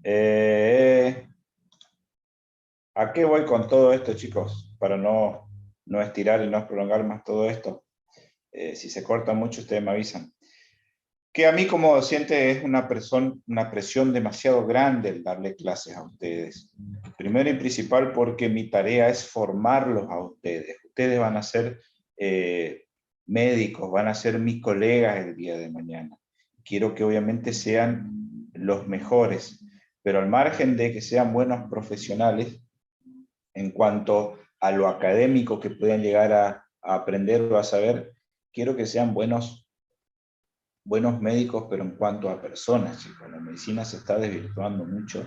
Eh, ¿A qué voy con todo esto, chicos? Para no estirar y no prolongar más todo esto. Si se corta mucho, ustedes me avisan. Que a mí como docente es una presión demasiado grande el darle clases a ustedes. Primero y principal porque mi tarea es formarlos a ustedes. Ustedes van a ser médicos, van a ser mis colegas el día de mañana. Quiero que obviamente sean los mejores, pero al margen de que sean buenos profesionales, en cuanto a lo académico que puedan llegar a aprender o a saber, quiero que sean buenos médicos, pero en cuanto a personas, chicos, la medicina se está desvirtuando mucho,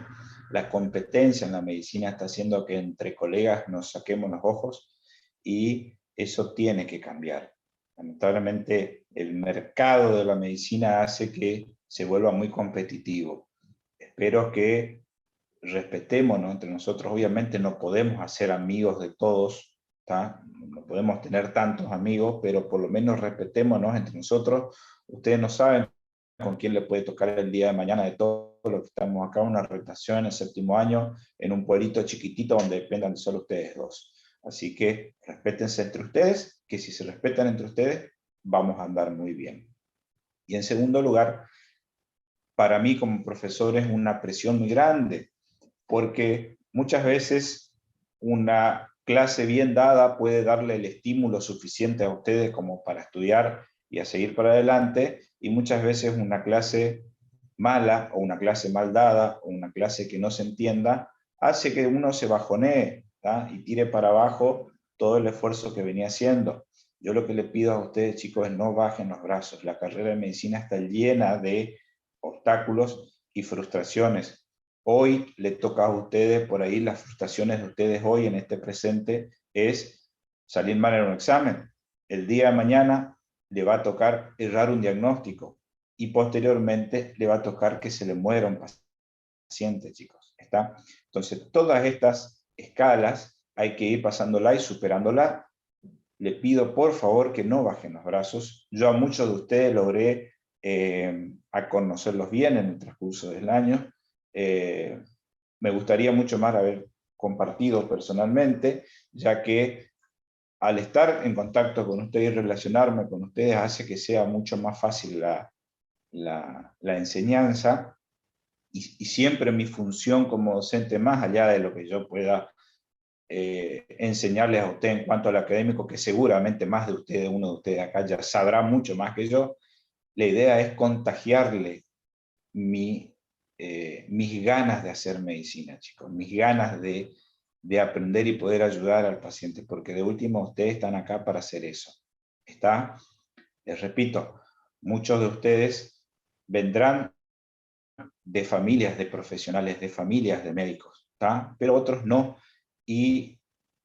la competencia en la medicina está haciendo que entre colegas nos saquemos los ojos y eso tiene que cambiar. Lamentablemente, el mercado de la medicina hace que se vuelva muy competitivo. Espero que respetémonos entre nosotros. Obviamente no podemos hacer amigos de todos, ¿tá? No podemos tener tantos amigos, pero por lo menos respetémonos entre nosotros. Ustedes no saben con quién le puede tocar el día de mañana de todos los que estamos acá, una rotación en el séptimo año, en un pueblito chiquitito donde dependan de solo ustedes dos. Así que respétense entre ustedes, que si se respetan entre ustedes, vamos a andar muy bien. Y en segundo lugar, para mí como profesor es una presión muy grande, porque muchas veces una clase bien dada puede darle el estímulo suficiente a ustedes como para estudiar y a seguir para adelante, y muchas veces una clase mala o una clase mal dada o una clase que no se entienda hace que uno se bajonee, ¿tá? Y tire para abajo todo el esfuerzo que venía haciendo. Yo lo que le pido a ustedes, chicos, es no bajen los brazos. La carrera de medicina está llena de obstáculos y frustraciones. Hoy le toca a ustedes, por ahí las frustraciones de ustedes hoy en este presente es salir mal en un examen. El día de mañana le va a tocar errar un diagnóstico y posteriormente le va a tocar que se le muera un paciente, chicos. ¿Está? Entonces, todas estas escalas hay que ir pasándola y superándola. Le pido por favor que no bajen los brazos. Yo a muchos de ustedes logré a conocerlos bien en el transcurso del año. Me gustaría mucho más haber compartido personalmente, ya que al estar en contacto con ustedes y relacionarme con ustedes hace que sea mucho más fácil la enseñanza y siempre mi función como docente, más allá de lo que yo pueda enseñarles a usted en cuanto al académico, que seguramente más de ustedes, uno de ustedes acá ya sabrá mucho más que yo, la idea es contagiarle mis ganas de hacer medicina, chicos, mis ganas de aprender y poder ayudar al paciente, porque de último ustedes están acá para hacer eso. ¿Está? Les repito, muchos de ustedes vendrán de familias de profesionales, de familias de médicos, ¿está? Pero otros no. Y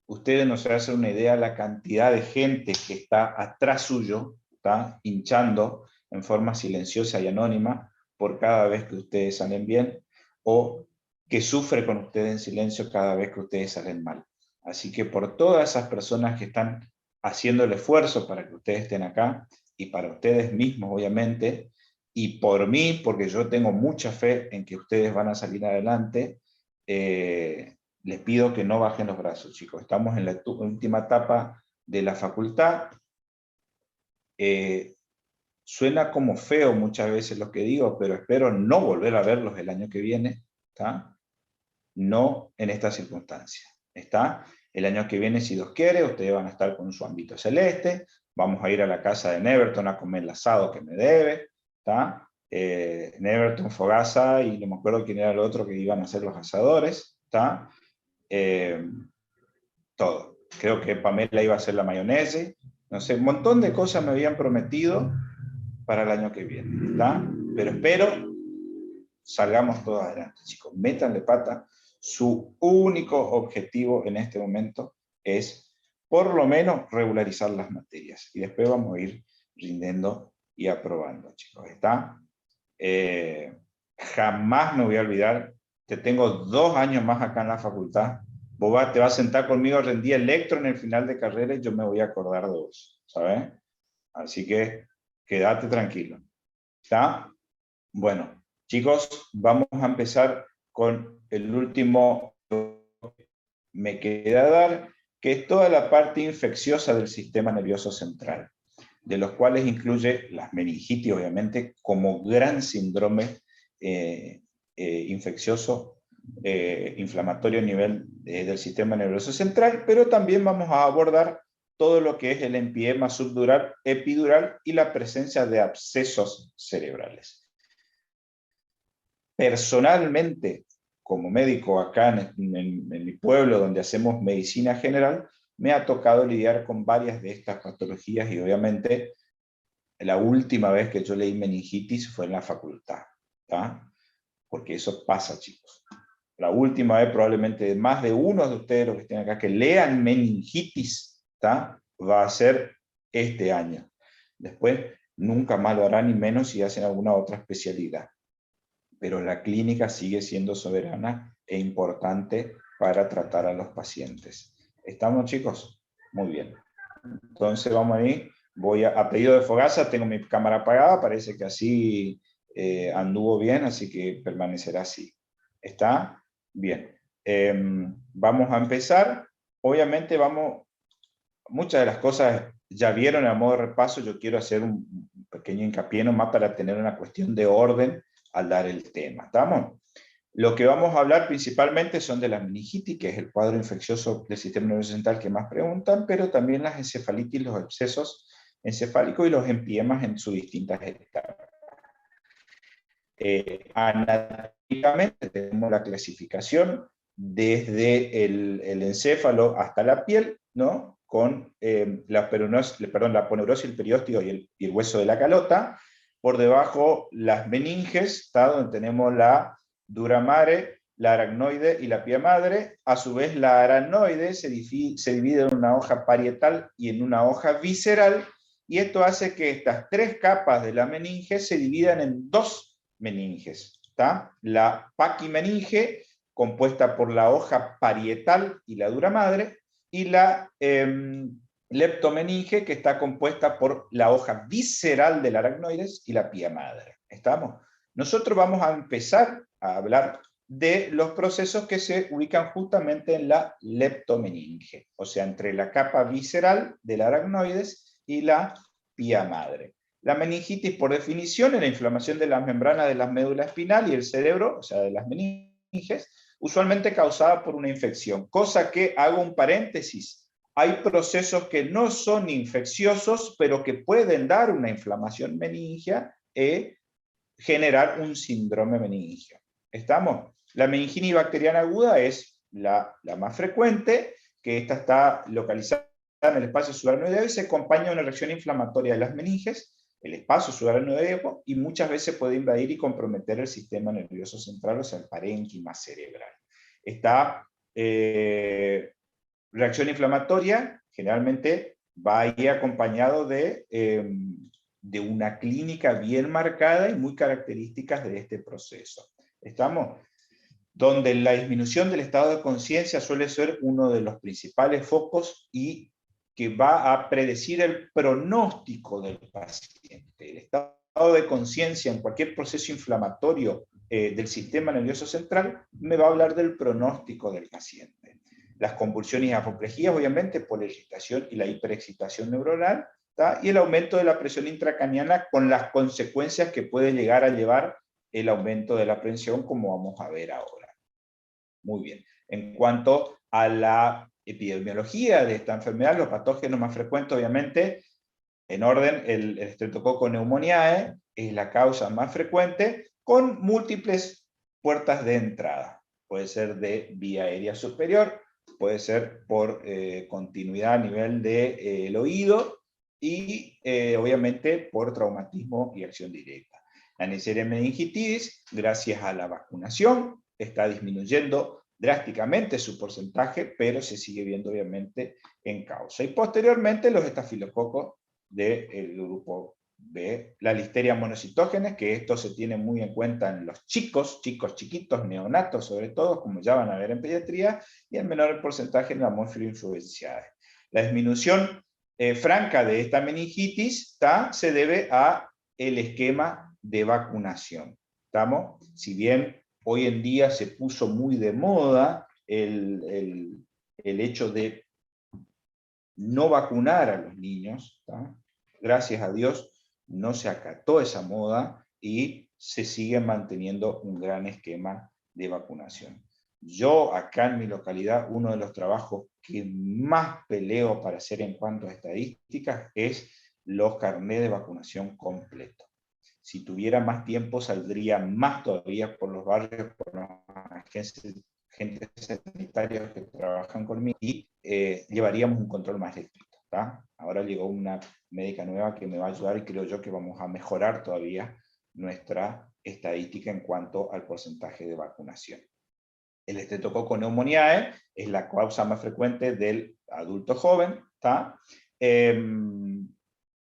ustedes no se hacen una idea de la cantidad de gente que está atrás suyo, ¿está? Hinchando en forma silenciosa y anónima por cada vez que ustedes salen bien, o que sufre con ustedes en silencio cada vez que ustedes salen mal. Así que por todas esas personas que están haciendo el esfuerzo para que ustedes estén acá, y para ustedes mismos, obviamente, y por mí, porque yo tengo mucha fe en que ustedes van a salir adelante, les pido que no bajen los brazos, chicos. Estamos en la última etapa de la facultad. Suena como feo muchas veces lo que digo, pero espero no volver a verlos el año que viene, ¿está? No en esta circunstancia, ¿está? El año que viene, si Dios quiere, ustedes van a estar con su ámbito celeste, vamos a ir a la casa de Neverton a comer el asado que me debe, ¿está? Neverton, Fogasa, y no me acuerdo quién era el otro que iban a ser los asadores, ¿está? Todo. Creo que Pamela iba a hacer la mayonesa, no sé, un montón de cosas me habían prometido para el año que viene, ¿está? Pero espero salgamos todos adelante, chicos. Métanle pata. Su único objetivo en este momento es, por lo menos, regularizar las materias. Y después vamos a ir rindiendo y aprobando, chicos. ¿Está? Jamás me voy a olvidar. Te tengo 2 años más acá en la facultad. Vos te vas a sentar conmigo a rendir electro en el final de carrera y yo me voy a acordar de vos, ¿sabes? Así que quédate tranquilo. ¿Está? Bueno, chicos, vamos a empezar con el último me queda dar, que es toda la parte infecciosa del sistema nervioso central, de los cuales incluye las meningitis, obviamente, como gran síndrome infeccioso, inflamatorio a nivel del sistema nervioso central, pero también vamos a abordar todo lo que es el empiema subdural, epidural y la presencia de abscesos cerebrales. Personalmente, como médico acá en mi pueblo, donde hacemos medicina general, me ha tocado lidiar con varias de estas patologías y obviamente la última vez que yo leí meningitis fue en la facultad, ¿tá? Porque eso pasa, chicos. La última vez probablemente más de uno de ustedes, los que estén acá, que lean meningitis, ¿tá? Va a ser este año. Después nunca más lo harán, ni menos si hacen alguna otra especialidad. Pero la clínica sigue siendo soberana e importante para tratar a los pacientes. ¿Estamos, chicos? Muy bien. Entonces vamos ahí. Voy a pedido de Fogasa, tengo mi cámara apagada, parece que así anduvo bien, así que permanecerá así. ¿Está? Bien. Vamos a empezar. Obviamente muchas de las cosas ya vieron a modo de repaso, yo quiero hacer un pequeño hincapié nomás para tener una cuestión de orden al dar el tema. ¿Estamos? Lo que vamos a hablar principalmente son de la meningitis, que es el cuadro infeccioso del sistema nervioso central que más preguntan, pero también las encefalitis, los abscesos encefálicos y los empiemas en sus distintas etapas. Anatómicamente tenemos la clasificación desde el encéfalo hasta la piel, ¿no? Con la poneurosis, el periósteo y el hueso de la calota. Por debajo las meninges, ¿tá? Donde tenemos la dura madre, la aracnoide y la pía madre. A su vez la aracnoide se divide en una hoja parietal y en una hoja visceral, y esto hace que estas tres capas de la meninge se dividan en dos meninges. ¿Tá? La paquimeninge, compuesta por la hoja parietal y la dura madre, y la leptomeninge, que está compuesta por la hoja visceral del aracnoides y la pía madre. ¿Estamos? Nosotros vamos a empezar a hablar de los procesos que se ubican justamente en la leptomeninge, o sea, entre la capa visceral del aracnoides y la pía madre. La meningitis, por definición, es la inflamación de las membranas de la médula espinal y el cerebro, o sea, de las meninges, usualmente causada por una infección. Cosa que, hago un paréntesis, hay procesos que no son infecciosos, pero que pueden dar una inflamación meningea y generar un síndrome meningeo. ¿Estamos? La meningitis bacteriana aguda es la más frecuente, que esta está localizada en el espacio subaracnoideo y se acompaña de una reacción inflamatoria de las meninges, el espacio subaracnoideo, y muchas veces puede invadir y comprometer el sistema nervioso central, o sea, el parénquima cerebral. Esta reacción inflamatoria generalmente va ahí acompañado de una clínica bien marcada y muy características de este proceso. ¿Estamos? Donde la disminución del estado de conciencia suele ser uno de los principales focos y que va a predecir el pronóstico del paciente. El estado de conciencia en cualquier proceso inflamatorio del sistema nervioso central me va a hablar del pronóstico del paciente. Las convulsiones y apoplejías, obviamente, por la excitación y la hiperexcitación neuronal, ¿tá? Y el aumento de la presión intracraniana con las consecuencias que puede llegar a llevar el aumento de la presión, como vamos a ver ahora. Muy bien. En cuanto a la epidemiología de esta enfermedad, los patógenos más frecuentes, obviamente, en orden, el Streptococcus pneumoniae es la causa más frecuente, con múltiples puertas de entrada. Puede ser de vía aérea superior, puede ser por continuidad a nivel del oído y obviamente por traumatismo y acción directa. La Neisseria meningitidis, gracias a la vacunación, está disminuyendo drásticamente su porcentaje, pero se sigue viendo obviamente en causa. Y posteriormente los estafilococos del grupo B, la Listeria monocitógenes, que esto se tiene muy en cuenta en los chicos chiquitos, neonatos sobre todo, como ya van a ver en pediatría, y en menor porcentaje en la Haemophilus influenzae. La disminución franca de esta meningitis se debe a el esquema de vacunación. ¿Estamos? Si bien Hoy en día se puso muy de moda el hecho de no vacunar a los niños, ¿tá? Gracias a Dios no se acató esa moda y se sigue manteniendo un gran esquema de vacunación. Yo acá en mi localidad, uno de los trabajos que más peleo para hacer en cuanto a estadísticas es los carnés de vacunación completos. Si tuviera más tiempo, saldría más todavía por los barrios, por las agentes sanitarios que trabajan conmigo y llevaríamos un control más estricto. ¿Tá? Ahora llegó una médica nueva que me va a ayudar y creo yo que vamos a mejorar todavía nuestra estadística en cuanto al porcentaje de vacunación. El estreptococo pneumoniae es la causa más frecuente del adulto joven. ¿Tá?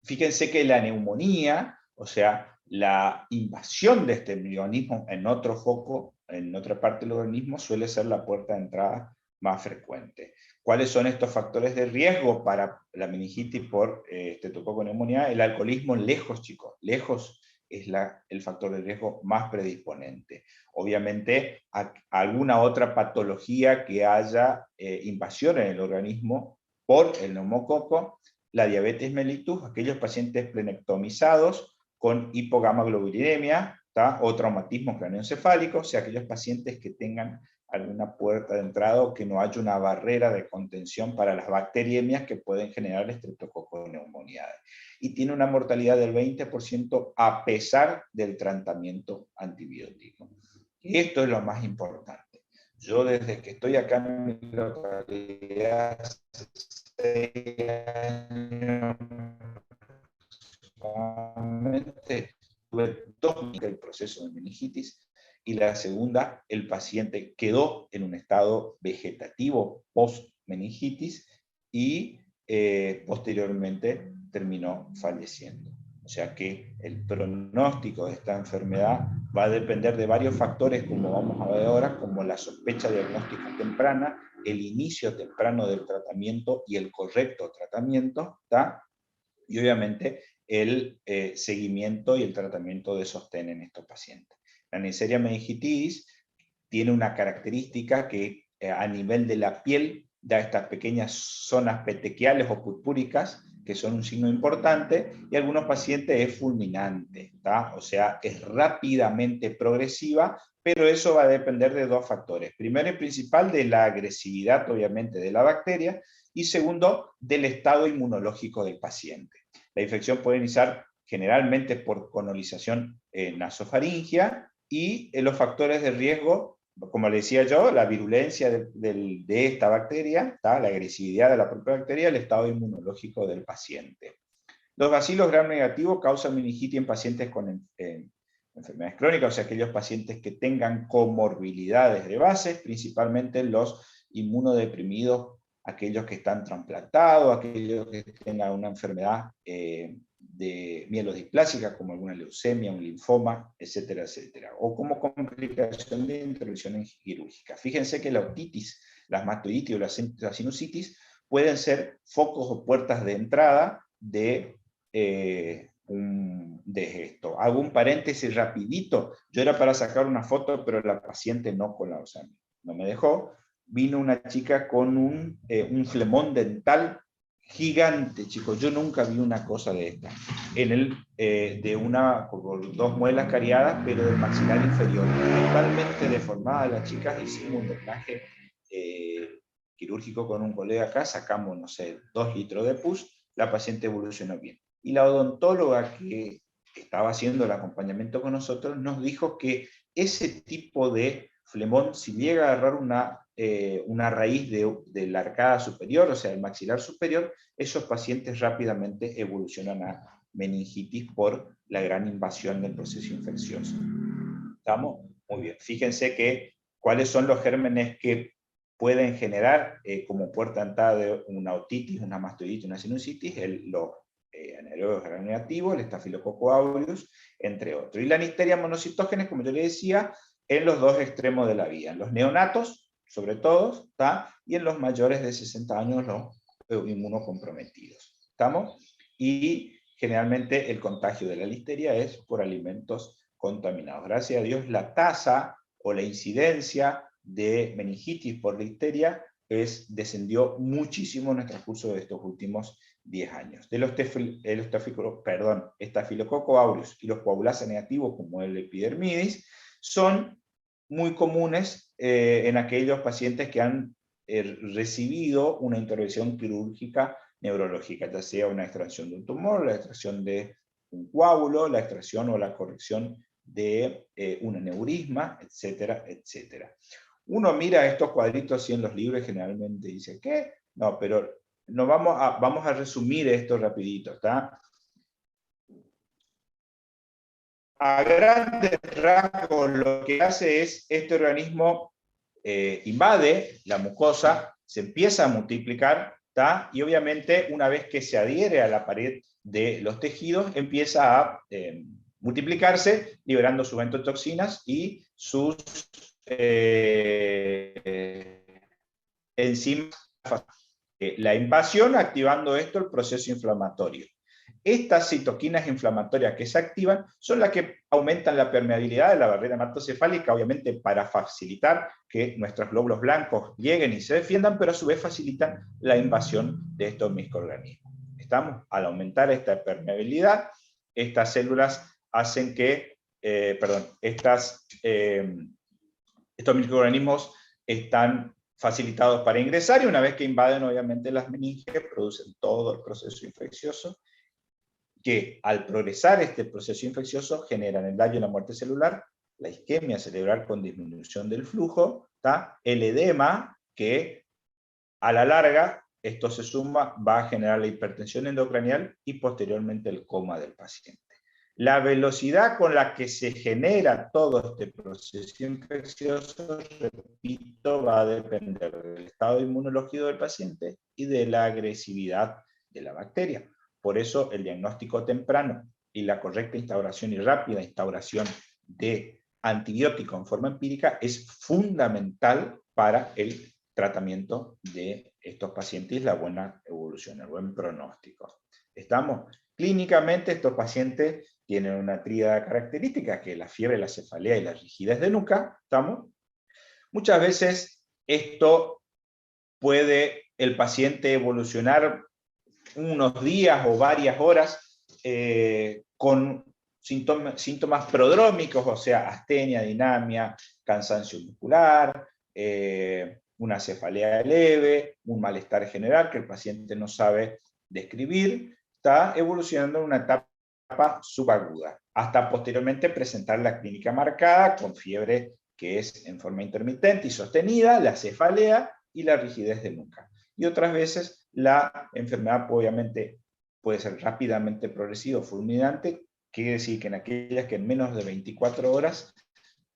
Fíjense que la neumonía, o sea, la invasión de este microorganismo en otro foco, en otra parte del organismo, suele ser la puerta de entrada más frecuente. ¿Cuáles son estos factores de riesgo para la meningitis por estreptococo pneumoniae? El alcoholismo lejos, chicos, lejos es el factor de riesgo más predisponente. Obviamente, alguna otra patología que haya invasión en el organismo por el neumococo, la diabetes mellitus, aquellos pacientes plenectomizados con hipogamaglobulinemia, o traumatismo craneoencefálico, o sea, aquellos pacientes que tengan alguna puerta de entrada o que no haya una barrera de contención para las bacteriemias que pueden generar estreptococo pneumoniae. Y tiene una mortalidad del 20% a pesar del tratamiento antibiótico. Y esto es lo más importante. Yo desde que estoy acá en mi localidad, 6 años, tuve 2 el proceso de meningitis, y la segunda, el paciente quedó en un estado vegetativo post-meningitis y posteriormente terminó falleciendo. O sea que el pronóstico de esta enfermedad va a depender de varios factores, como vamos a ver ahora, como la sospecha diagnóstica temprana, el inicio temprano del tratamiento y el correcto tratamiento, ¿tá? Y obviamente el seguimiento y el tratamiento de sostén en estos pacientes. La Neisseria meningitis tiene una característica que a nivel de la piel da estas pequeñas zonas petequiales o purpúricas, que son un signo importante, y algunos pacientes es fulminante, ¿tá? O sea, es rápidamente progresiva, pero eso va a depender de 2 factores. Primero y principal, de la agresividad, obviamente, de la bacteria, y segundo, del estado inmunológico del paciente. La infección puede iniciar generalmente por colonización nasofaringea, y los factores de riesgo, como le decía yo, la virulencia de esta bacteria, ¿tá? La agresividad de la propia bacteria, el estado inmunológico del paciente. Los bacilos gram negativos causan meningitis en pacientes con enfermedades crónicas, o sea, aquellos pacientes que tengan comorbilidades de base, principalmente los inmunodeprimidos, aquellos que están trasplantados, aquellos que tengan una enfermedad de mielodisplásica, como alguna leucemia, un linfoma, etcétera, etcétera, o como complicación de intervenciones quirúrgicas. Fíjense que la otitis, la mastoiditis o la sinusitis pueden ser focos o puertas de entrada de esto. Hago un paréntesis rapidito. Yo era para sacar una foto, pero la paciente no coló, o sea, no me dejó. Vino una chica con un flemón dental gigante, chicos. Yo nunca vi una cosa de esta. De una, con 2 muelas cariadas, pero del maxilar inferior. Totalmente deformada la chica. Hicimos un drenaje quirúrgico con un colega acá. Sacamos, no sé, 2 litros de pus. La paciente evolucionó bien. Y la odontóloga que estaba haciendo el acompañamiento con nosotros nos dijo que ese tipo de flemón, si llega a agarrar una raíz de la arcada superior, o sea, el maxilar superior, esos pacientes rápidamente evolucionan a meningitis por la gran invasión del proceso infeccioso. ¿Estamos? Muy bien. Fíjense que cuáles son los gérmenes que pueden generar como puerta de entrada de una otitis, una mastoiditis, una sinusitis, los anaerobios gram negativos, el Staphylococcus aureus, entre otros. Y la Listeria monocitógenes, como yo le decía, en los 2 extremos de la vía, en los neonatos, sobre todo, ¿tá? Y en los mayores de 60 años, los inmunocomprometidos. ¿Estamos? Y generalmente el contagio de la listeria es por alimentos contaminados. Gracias a Dios, la tasa o la incidencia de meningitis por difteria descendió muchísimo en el transcurso de estos últimos 10 años. De los Staphylococcus aureus y los coagulasa negativos, como el epidermidis, son muy comunes en aquellos pacientes que han recibido una intervención quirúrgica neurológica, ya sea una extracción de un tumor, la extracción de un coágulo, la extracción o la corrección de un aneurisma, etcétera, etcétera. Uno mira estos cuadritos así en los libros, generalmente dice, ¿qué? No, pero vamos a resumir esto rapidito, ¿está? A grandes rasgos lo que hace es, este organismo invade la mucosa, se empieza a multiplicar, ¿tá? Y obviamente una vez que se adhiere a la pared de los tejidos, empieza a multiplicarse, liberando sus endotoxinas y sus enzimas. La invasión activando esto el proceso inflamatorio. Estas citoquinas inflamatorias que se activan son las que aumentan la permeabilidad de la barrera hematocefálica, obviamente para facilitar que nuestros glóbulos blancos lleguen y se defiendan, pero a su vez facilitan la invasión de estos microorganismos. ¿Estamos? Al aumentar esta permeabilidad, estas células hacen que, estos microorganismos están facilitados para ingresar, y una vez que invaden obviamente las meninges, producen todo el proceso infeccioso, que al progresar este proceso infeccioso generan el daño y la muerte celular, la isquemia cerebral con disminución del flujo, el edema, que a la larga esto se suma, va a generar la hipertensión endocranial y posteriormente el coma del paciente. La velocidad con la que se genera todo este proceso infeccioso, repito, va a depender del estado inmunológico del paciente y de la agresividad de la bacteria. Por eso el diagnóstico temprano y la correcta instauración y rápida instauración de antibiótico en forma empírica es fundamental para el tratamiento de estos pacientes, la buena evolución, el buen pronóstico. ¿Estamos? Clínicamente estos pacientes tienen una tríada característica, que es la fiebre, la cefalea y la rigidez de nuca. ¿Estamos? Muchas veces esto puede el paciente evolucionar unos días o varias horas con síntomas prodrómicos, o sea, astenia, dinamia, cansancio muscular, una cefalea leve, un malestar general que el paciente no sabe describir, está evolucionando en una etapa subaguda, hasta posteriormente presentar la clínica marcada con fiebre que es en forma intermitente y sostenida, la cefalea y la rigidez de nuca. Y otras veces la enfermedad obviamente puede ser rápidamente progresiva o fulminante, quiere decir que en aquellas que en menos de 24 horas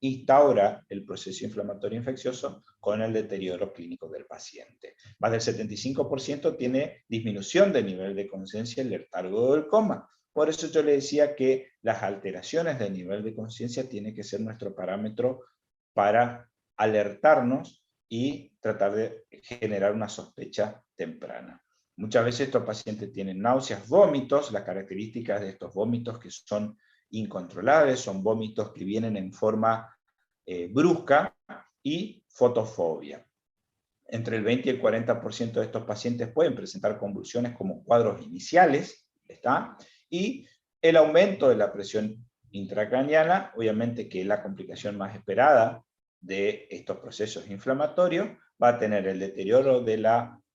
instaura el proceso inflamatorio infeccioso con el deterioro clínico del paciente. Más del 75% tiene disminución del nivel de conciencia y el letargo del coma. Por eso yo le decía que las alteraciones del nivel de conciencia tienen que ser nuestro parámetro para alertarnos y tratar de generar una sospecha temprana. Muchas veces estos pacientes tienen náuseas, vómitos, las características de estos vómitos que son incontrolables, son vómitos que vienen en forma brusca, y fotofobia. Entre el 20 y el 40% de estos pacientes pueden presentar convulsiones como cuadros iniciales, ¿está? Y el aumento de la presión intracraniana, obviamente que es la complicación más esperada de estos procesos inflamatorios, va a tener el deterioro de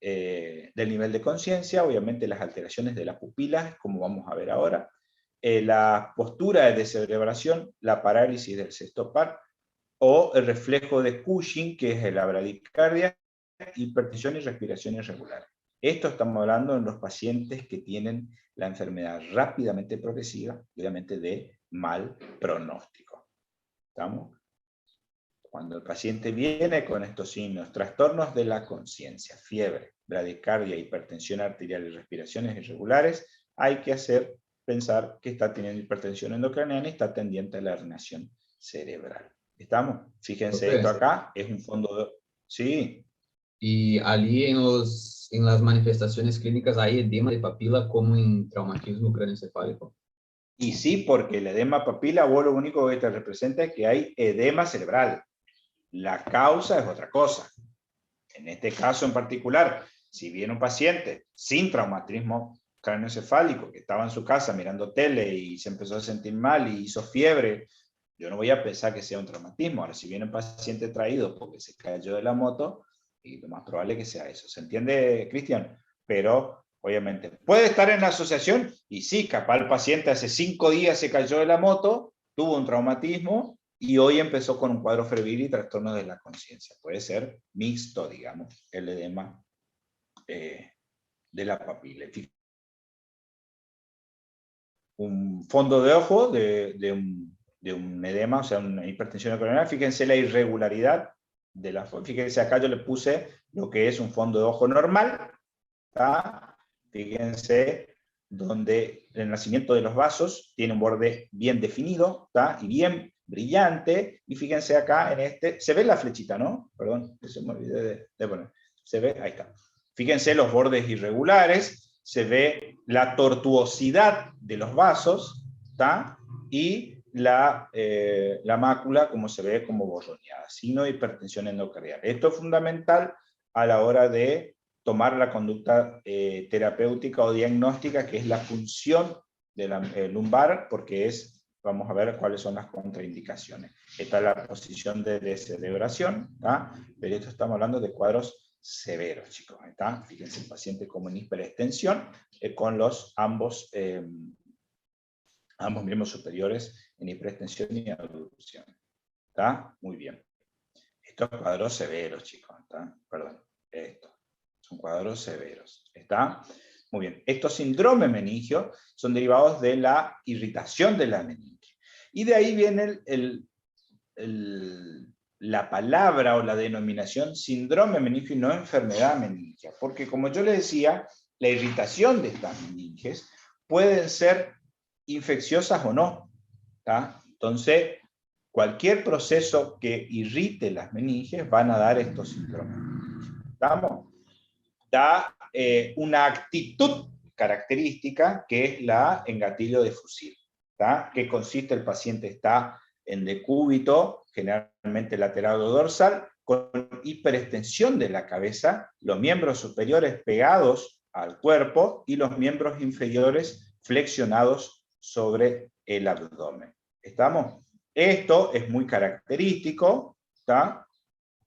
del nivel de conciencia, obviamente las alteraciones de las pupilas, como vamos a ver ahora, la postura de descerebración, la parálisis del sexto par, o el reflejo de Cushing, que es la bradicardia, hipertensión y respiración irregular. Esto estamos hablando en los pacientes que tienen la enfermedad rápidamente progresiva, obviamente de mal pronóstico. ¿Estamos? Cuando el paciente viene con estos signos, trastornos de la conciencia, fiebre, bradicardia, hipertensión arterial y respiraciones irregulares, hay que pensar que está teniendo hipertensión endocraniana y está tendiente a la herniación cerebral. ¿Estamos? Fíjense, esto acá es un fondo de... Sí. Y allí en las manifestaciones clínicas hay edema de papila como en traumatismo craneoencefálico. Y sí, porque el edema papila, vos lo único que te representa es que hay edema cerebral. La causa es otra cosa. En este caso en particular, si viene un paciente sin traumatismo craneoencefálico, que estaba en su casa mirando tele y se empezó a sentir mal y hizo fiebre, yo no voy a pensar que sea un traumatismo. Ahora, si viene un paciente traído porque se cayó de la moto, y lo más probable es que sea eso. ¿Se entiende, Cristian? Pero, obviamente, puede estar en la asociación, y sí, capaz el paciente hace 5 días se cayó de la moto, tuvo un traumatismo, y hoy empezó con un cuadro febril y trastorno de la conciencia. Puede ser mixto, digamos, el edema de la papila. Un fondo de ojo de un edema, o sea, una hipertensión coronaria. Fíjense la irregularidad de la foto. Fíjense, acá yo le puse lo que es un fondo de ojo normal. ¿Tá? Fíjense donde el nacimiento de los vasos tiene un borde bien definido, ¿tá? Y bien brillante. Y fíjense acá en este, se ve la flechita, ¿no? Perdón, se me olvidé de poner. Se ve, ahí está. Fíjense los bordes irregulares, se ve la tortuosidad de los vasos, ¿tá? Y la mácula, como se ve, como borroneada, signo de hipertensión endocardial. Esto es fundamental a la hora de tomar la conducta terapéutica o diagnóstica, que es la función de la lumbar, porque es, vamos a ver cuáles son las contraindicaciones. Esta es la posición de descerebración, ¿tá? Pero esto estamos hablando de cuadros severos, chicos, ¿tá? Fíjense el paciente como en hiperextensión, con los ambos miembros superiores en hiperextensión y abducción. ¿Está? Muy bien. Estos cuadros severos, chicos, ¿está? Perdón, esto. Son cuadros severos. ¿Está? Muy bien. Estos síndromes meningios son derivados de la irritación de la meninge. Y de ahí viene la palabra o la denominación síndrome meningio y no enfermedad meningia. Porque como yo les decía, la irritación de estas meninges pueden ser infecciosas o no. ¿Tá? Entonces, cualquier proceso que irrite las meninges van a dar estos síndromes. ¿Estamos? Da una actitud característica que es la engatillo de fusil. ¿Tá? ¿Qué consiste? El paciente está en decúbito, generalmente lateral o dorsal, con hiperextensión de la cabeza, los miembros superiores pegados al cuerpo y los miembros inferiores flexionados sobre el abdomen. ¿Estamos? Esto es muy característico, ¿tá?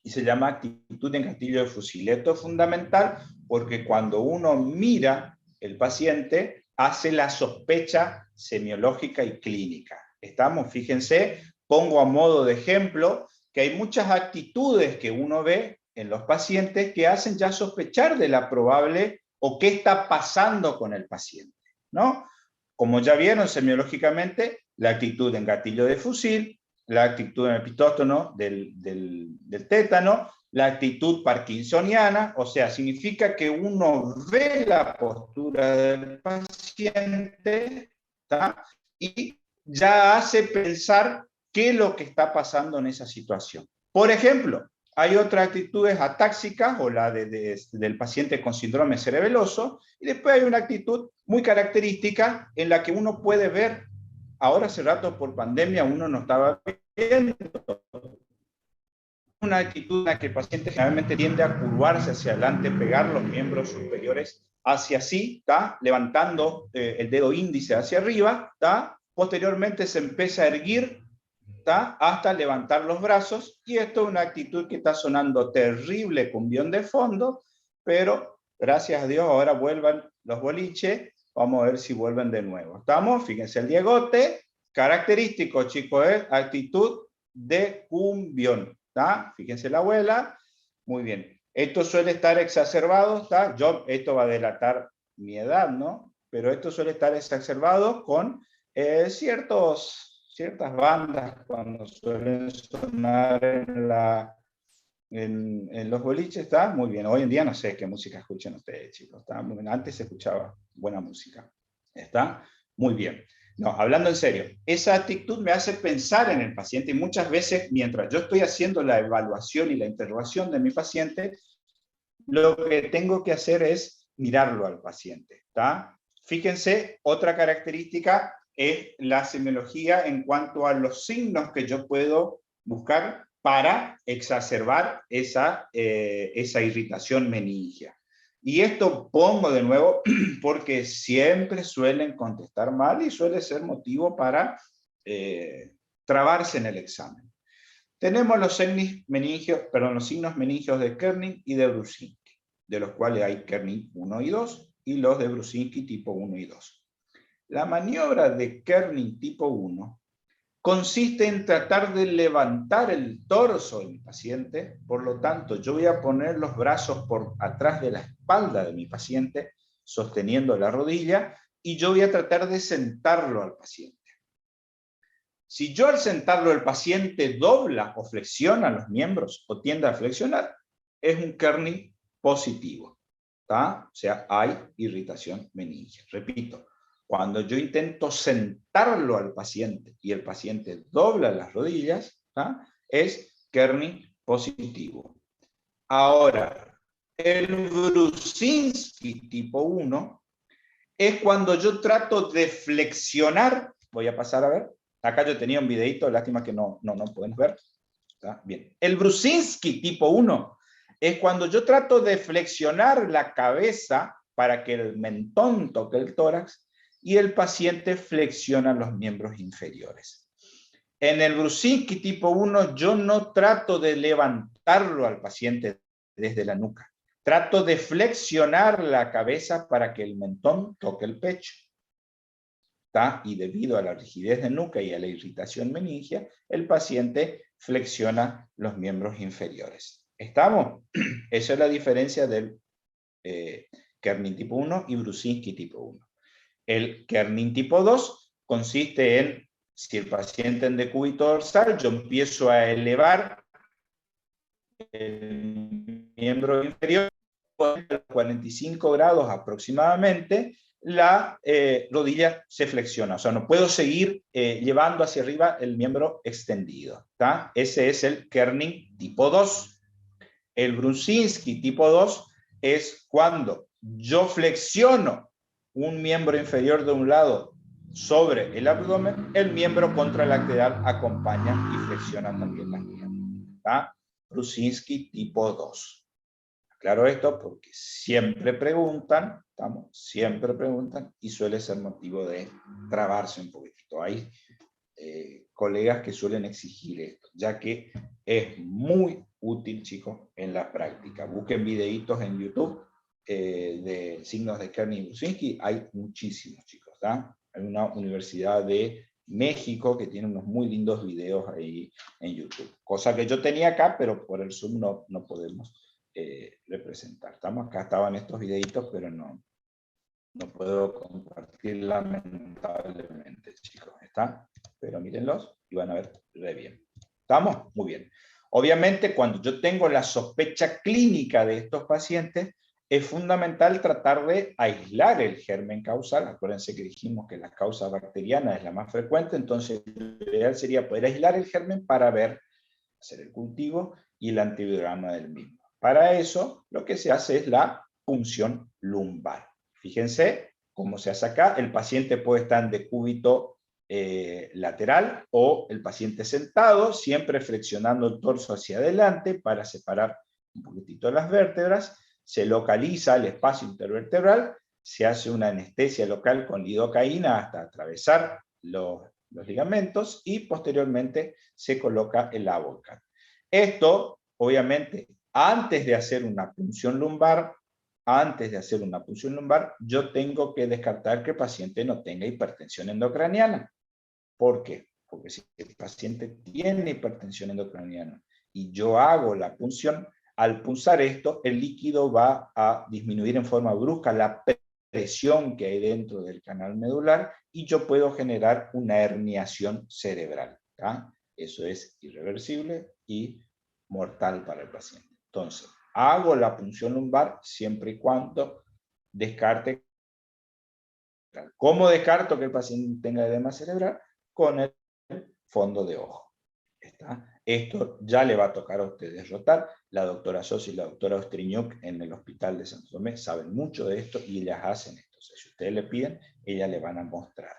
Y se llama actitud de engatillo de fusil. Esto es fundamental porque cuando uno mira el paciente, hace la sospecha semiológica y clínica. ¿Estamos? Fíjense, pongo a modo de ejemplo que hay muchas actitudes que uno ve en los pacientes que hacen ya sospechar de la probable o qué está pasando con el paciente, ¿no? Como ya vieron semiológicamente, la actitud de engatillo de fusil, la actitud en el epitóstono del tétano, la actitud parkinsoniana, o sea, significa que uno ve la postura del paciente, ¿tá? Y ya hace pensar qué es lo que está pasando en esa situación. Por ejemplo, hay otras actitudes atáxicas, o la del paciente con síndrome cerebeloso, y después hay una actitud muy característica en la que uno puede ver, ahora hace rato por pandemia uno no estaba viendo, una actitud en la que el paciente generalmente tiende a curvarse hacia adelante, pegar los miembros superiores hacia sí, ¿tá? Levantando el dedo índice hacia arriba, ¿tá? Posteriormente se empieza a erguir, ¿tá? Hasta levantar los brazos, y esto es una actitud que está sonando terrible, cumbión de fondo, pero gracias a Dios ahora vuelvan los boliches, vamos a ver si vuelven de nuevo. ¿Estamos? Fíjense el diegote, característico, chicos, es actitud de cumbión. ¿Tá? Fíjense la abuela, muy bien. Esto suele estar exacerbado, ¿tá? Esto va a delatar mi edad, ¿no? Pero esto suele estar exacerbado con ciertas bandas cuando suelen sonar en los boliches, ¿está? Muy bien. Hoy en día no sé qué música escuchan ustedes, chicos. ¿Está? Muy bien. Antes se escuchaba buena música. ¿Está? Muy bien. No, hablando en serio, esa actitud me hace pensar en el paciente, y muchas veces mientras yo estoy haciendo la evaluación y la interrogación de mi paciente, lo que tengo que hacer es mirarlo al paciente. ¿Tá? Fíjense, otra característica es la semiología en cuanto a los signos que yo puedo buscar para exacerbar esa irritación meningia. Y esto pongo de nuevo porque siempre suelen contestar mal y suele ser motivo para trabarse en el examen. Tenemos los signos meningios de Kerning y de Brusinski, de los cuales hay Kerning 1 y 2, y los de Brusinski tipo 1 y 2. La maniobra de Kerning tipo 1 consiste en tratar de levantar el torso de mi paciente, por lo tanto yo voy a poner los brazos por atrás de la espalda de mi paciente, sosteniendo la rodilla, y yo voy a tratar de sentarlo al paciente. Si yo al sentarlo el paciente dobla o flexiona los miembros o tiende a flexionar, es un Kerning positivo, ¿tá? O sea, hay irritación meningia. Repito, cuando yo intento sentarlo al paciente y el paciente dobla las rodillas, ¿tá? Es Kerning positivo. Ahora, el Brusinski tipo 1 es cuando yo trato de flexionar, voy a pasar a ver, acá yo tenía un videito, lástima que no pueden ver. ¿Está? Bien. El Brusinski tipo 1 es cuando yo trato de flexionar la cabeza para que el mentón toque el tórax y el paciente flexiona los miembros inferiores. En el Brusinski tipo 1 yo no trato de levantarlo al paciente desde la nuca. Trato de flexionar la cabeza para que el mentón toque el pecho. ¿Tá? Y debido a la rigidez de nuca y a la irritación meningia, el paciente flexiona los miembros inferiores. ¿Estamos? Esa es la diferencia del Kerning tipo 1 y Brusinski tipo 1. El Kerning tipo 2 consiste en, si el paciente en decúbito dorsal, yo empiezo a elevar el miembro inferior a 45 grados aproximadamente, la rodilla se flexiona. O sea, no puedo seguir llevando hacia arriba el miembro extendido. ¿Tá? Ese es el Kerning tipo 2. El Brusinski tipo 2 es cuando yo flexiono un miembro inferior de un lado sobre el abdomen, el miembro contralateral acompaña y flexiona también las piernas. ¿Tá? Brusinski tipo 2. Aclaro esto porque siempre preguntan, siempre preguntan y suele ser motivo de trabarse un poquitito. Hay colegas que suelen exigir esto, ya que es muy útil, chicos, en la práctica. Busquen videitos en YouTube de signos de Kerning y Brusinski, hay muchísimos, chicos. ¿Tá? Hay una universidad de México que tiene unos muy lindos videos ahí en YouTube. Cosa que yo tenía acá, pero por el Zoom no podemos representar. Acá estaban estos videitos, pero no puedo compartir lamentablemente, chicos. ¿Está? Pero mírenlos y van a ver re bien. ¿Estamos? Muy bien. Obviamente, cuando yo tengo la sospecha clínica de estos pacientes, es fundamental tratar de aislar el germen causal. Acuérdense que dijimos que la causa bacteriana es la más frecuente, entonces lo ideal sería poder aislar el germen para hacer el cultivo y el antibiograma del mismo. Para eso, lo que se hace es la punción lumbar. Fíjense cómo se hace acá. El paciente puede estar en decúbito lateral o el paciente sentado, siempre flexionando el torso hacia adelante para separar un poquitito las vértebras. Se localiza el espacio intervertebral, se hace una anestesia local con lidocaína hasta atravesar los ligamentos y posteriormente se coloca el Avocat. Esto, obviamente, antes de hacer una punción lumbar, yo tengo que descartar que el paciente no tenga hipertensión endocraniana. ¿Por qué? Porque si el paciente tiene hipertensión endocraniana y yo hago la punción, al punzar esto, el líquido va a disminuir en forma brusca la presión que hay dentro del canal medular y yo puedo generar una herniación cerebral. ¿Tá? Eso es irreversible y mortal para el paciente. Entonces, hago la punción lumbar siempre y cuando descarte. ¿Cómo descarto que el paciente tenga edema cerebral? Con el fondo de ojo. ¿Está? Esto ya le va a tocar a ustedes rotar. La doctora Sosi y la doctora Ostriñuk en el hospital de Santo Tomé saben mucho de esto y ellas hacen esto. O sea, si ustedes le piden, ellas le van a mostrar.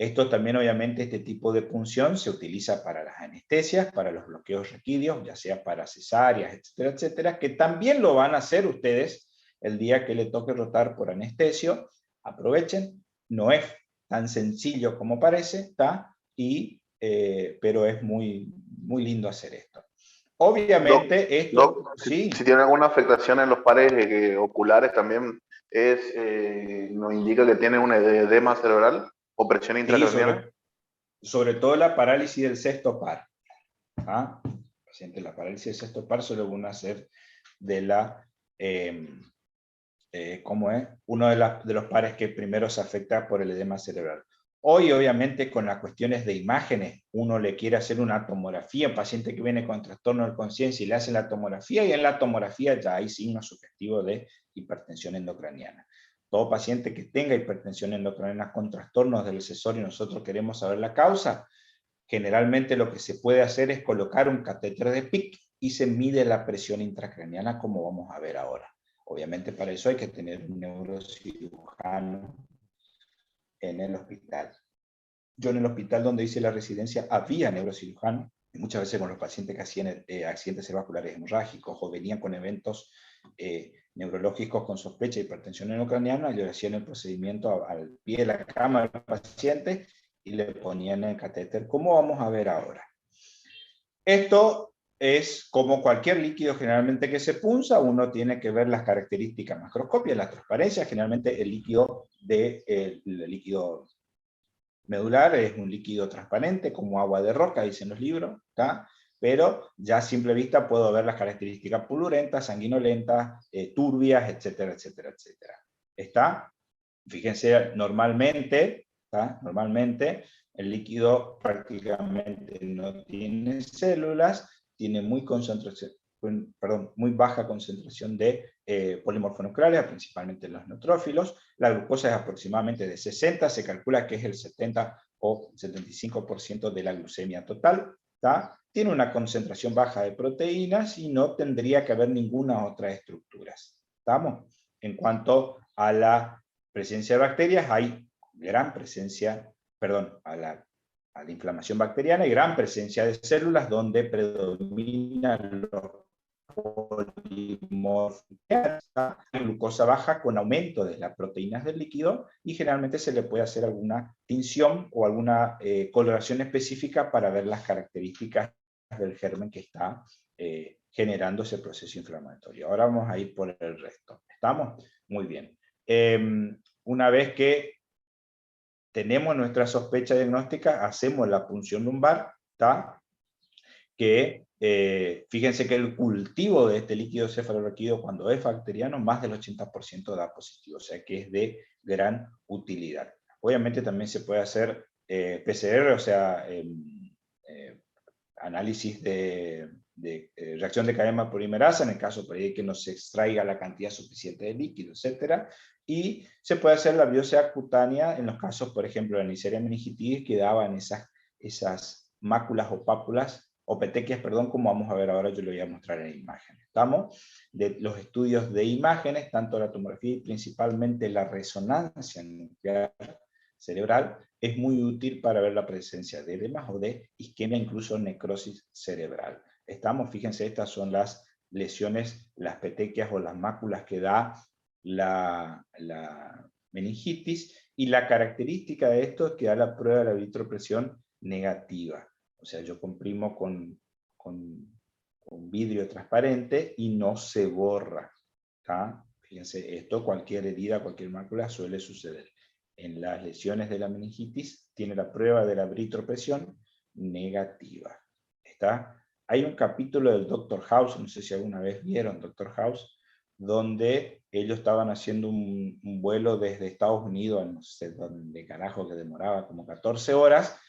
Esto también, obviamente, este tipo de punción se utiliza para las anestesias, para los bloqueos raquídeos, ya sea para cesáreas, etcétera, etcétera, que también lo van a hacer ustedes el día que le toque rotar por anestesio. Aprovechen, no es tan sencillo como parece, ¿está? Pero es muy, muy lindo hacer esto. Obviamente, esto, sí. Si tiene alguna afectación en los pares oculares también, ¿nos indica que tiene un edema cerebral o presión intracraniana? Sí, sobre todo la parálisis del sexto par. ¿Ah? Paciente, la parálisis del sexto par suele uno hacer de la, ¿cómo es? Uno de los pares que primero se afecta por el edema cerebral. Hoy, obviamente, con las cuestiones de imágenes, uno le quiere hacer una tomografía, un paciente que viene con trastorno de conciencia y le hacen la tomografía, y en la tomografía ya hay signos sugestivos de hipertensión endocraniana. Todo paciente que tenga hipertensión endocraniana con trastornos del accesorio y nosotros queremos saber la causa, generalmente lo que se puede hacer es colocar un catéter de PIC y se mide la presión intracraniana, como vamos a ver ahora. Obviamente para eso hay que tener un neurocirujano en el hospital. Yo en el hospital donde hice la residencia había neurocirujano, y muchas veces con los pacientes que hacían accidentes cerebrovasculares hemorrágicos o venían con eventos neurológicos con sospecha de hipertensión endocraniana, yo hacían el procedimiento al pie de la cama del paciente y le ponían el catéter, como vamos a ver ahora. Esto es como cualquier líquido generalmente que se punza, uno tiene que ver las características macroscópicas, la transparencia. Generalmente el líquido medular es un líquido transparente, como agua de roca, dicen los libros, ¿tá? Pero ya a simple vista puedo ver las características pululentas, sanguinolentas, turbias, etcétera, etcétera, etcétera. ¿Está? Fíjense, normalmente el líquido prácticamente no tiene células, tiene muy baja concentración de polimorfonucleares, principalmente en los neutrófilos. La glucosa es aproximadamente de 60, se calcula que es el 70 o 75% de la glucemia total. ¿Tá? Tiene una concentración baja de proteínas y no tendría que haber ninguna otra estructura. ¿Estamos? En cuanto a la presencia de bacterias, hay gran presencia, a la inflamación bacteriana y gran presencia de células donde predominan los polimorfos, la glucosa baja con aumento de las proteínas del líquido, y generalmente se le puede hacer alguna tinción o alguna coloración específica para ver las características del germen que está generando ese proceso inflamatorio. Ahora vamos a ir por el resto. ¿Estamos? Muy bien. Una vez que tenemos nuestra sospecha diagnóstica, hacemos la punción lumbar, ¿tá? Que fíjense que el cultivo de este líquido cefalorraquídeo, cuando es bacteriano, más del 80% da positivo, o sea que es de gran utilidad. Obviamente también se puede hacer PCR, o sea, análisis de reacción de cadena polimerasa, en el caso de que no se extraiga la cantidad suficiente de líquido, etc. Y se puede hacer la biopsia cutánea en los casos, por ejemplo, de la Neisseria meningitis, que daban esas máculas o pápulas, o petequias, perdón, como vamos a ver ahora, yo lo voy a mostrar en imágenes. ¿Estamos? De los estudios de imágenes, tanto la tomografía y principalmente la resonancia nuclear cerebral, es muy útil para ver la presencia de edemas o de isquemia, incluso necrosis cerebral. Estamos, fíjense, estas son las lesiones, las petequias o las máculas que da la meningitis, y la característica de esto es que da la prueba de la vitropresión negativa. O sea, yo comprimo con vidrio transparente y no se borra. ¿Tá? Fíjense, esto cualquier herida, cualquier mácula suele suceder. En las lesiones de la meningitis tiene la prueba de la vitropresión negativa. ¿Está? Hay un capítulo del Dr. House, no sé si alguna vez vieron Dr. House, donde ellos estaban haciendo un vuelo desde Estados Unidos, no sé dónde carajo, que demoraba como 14 horas,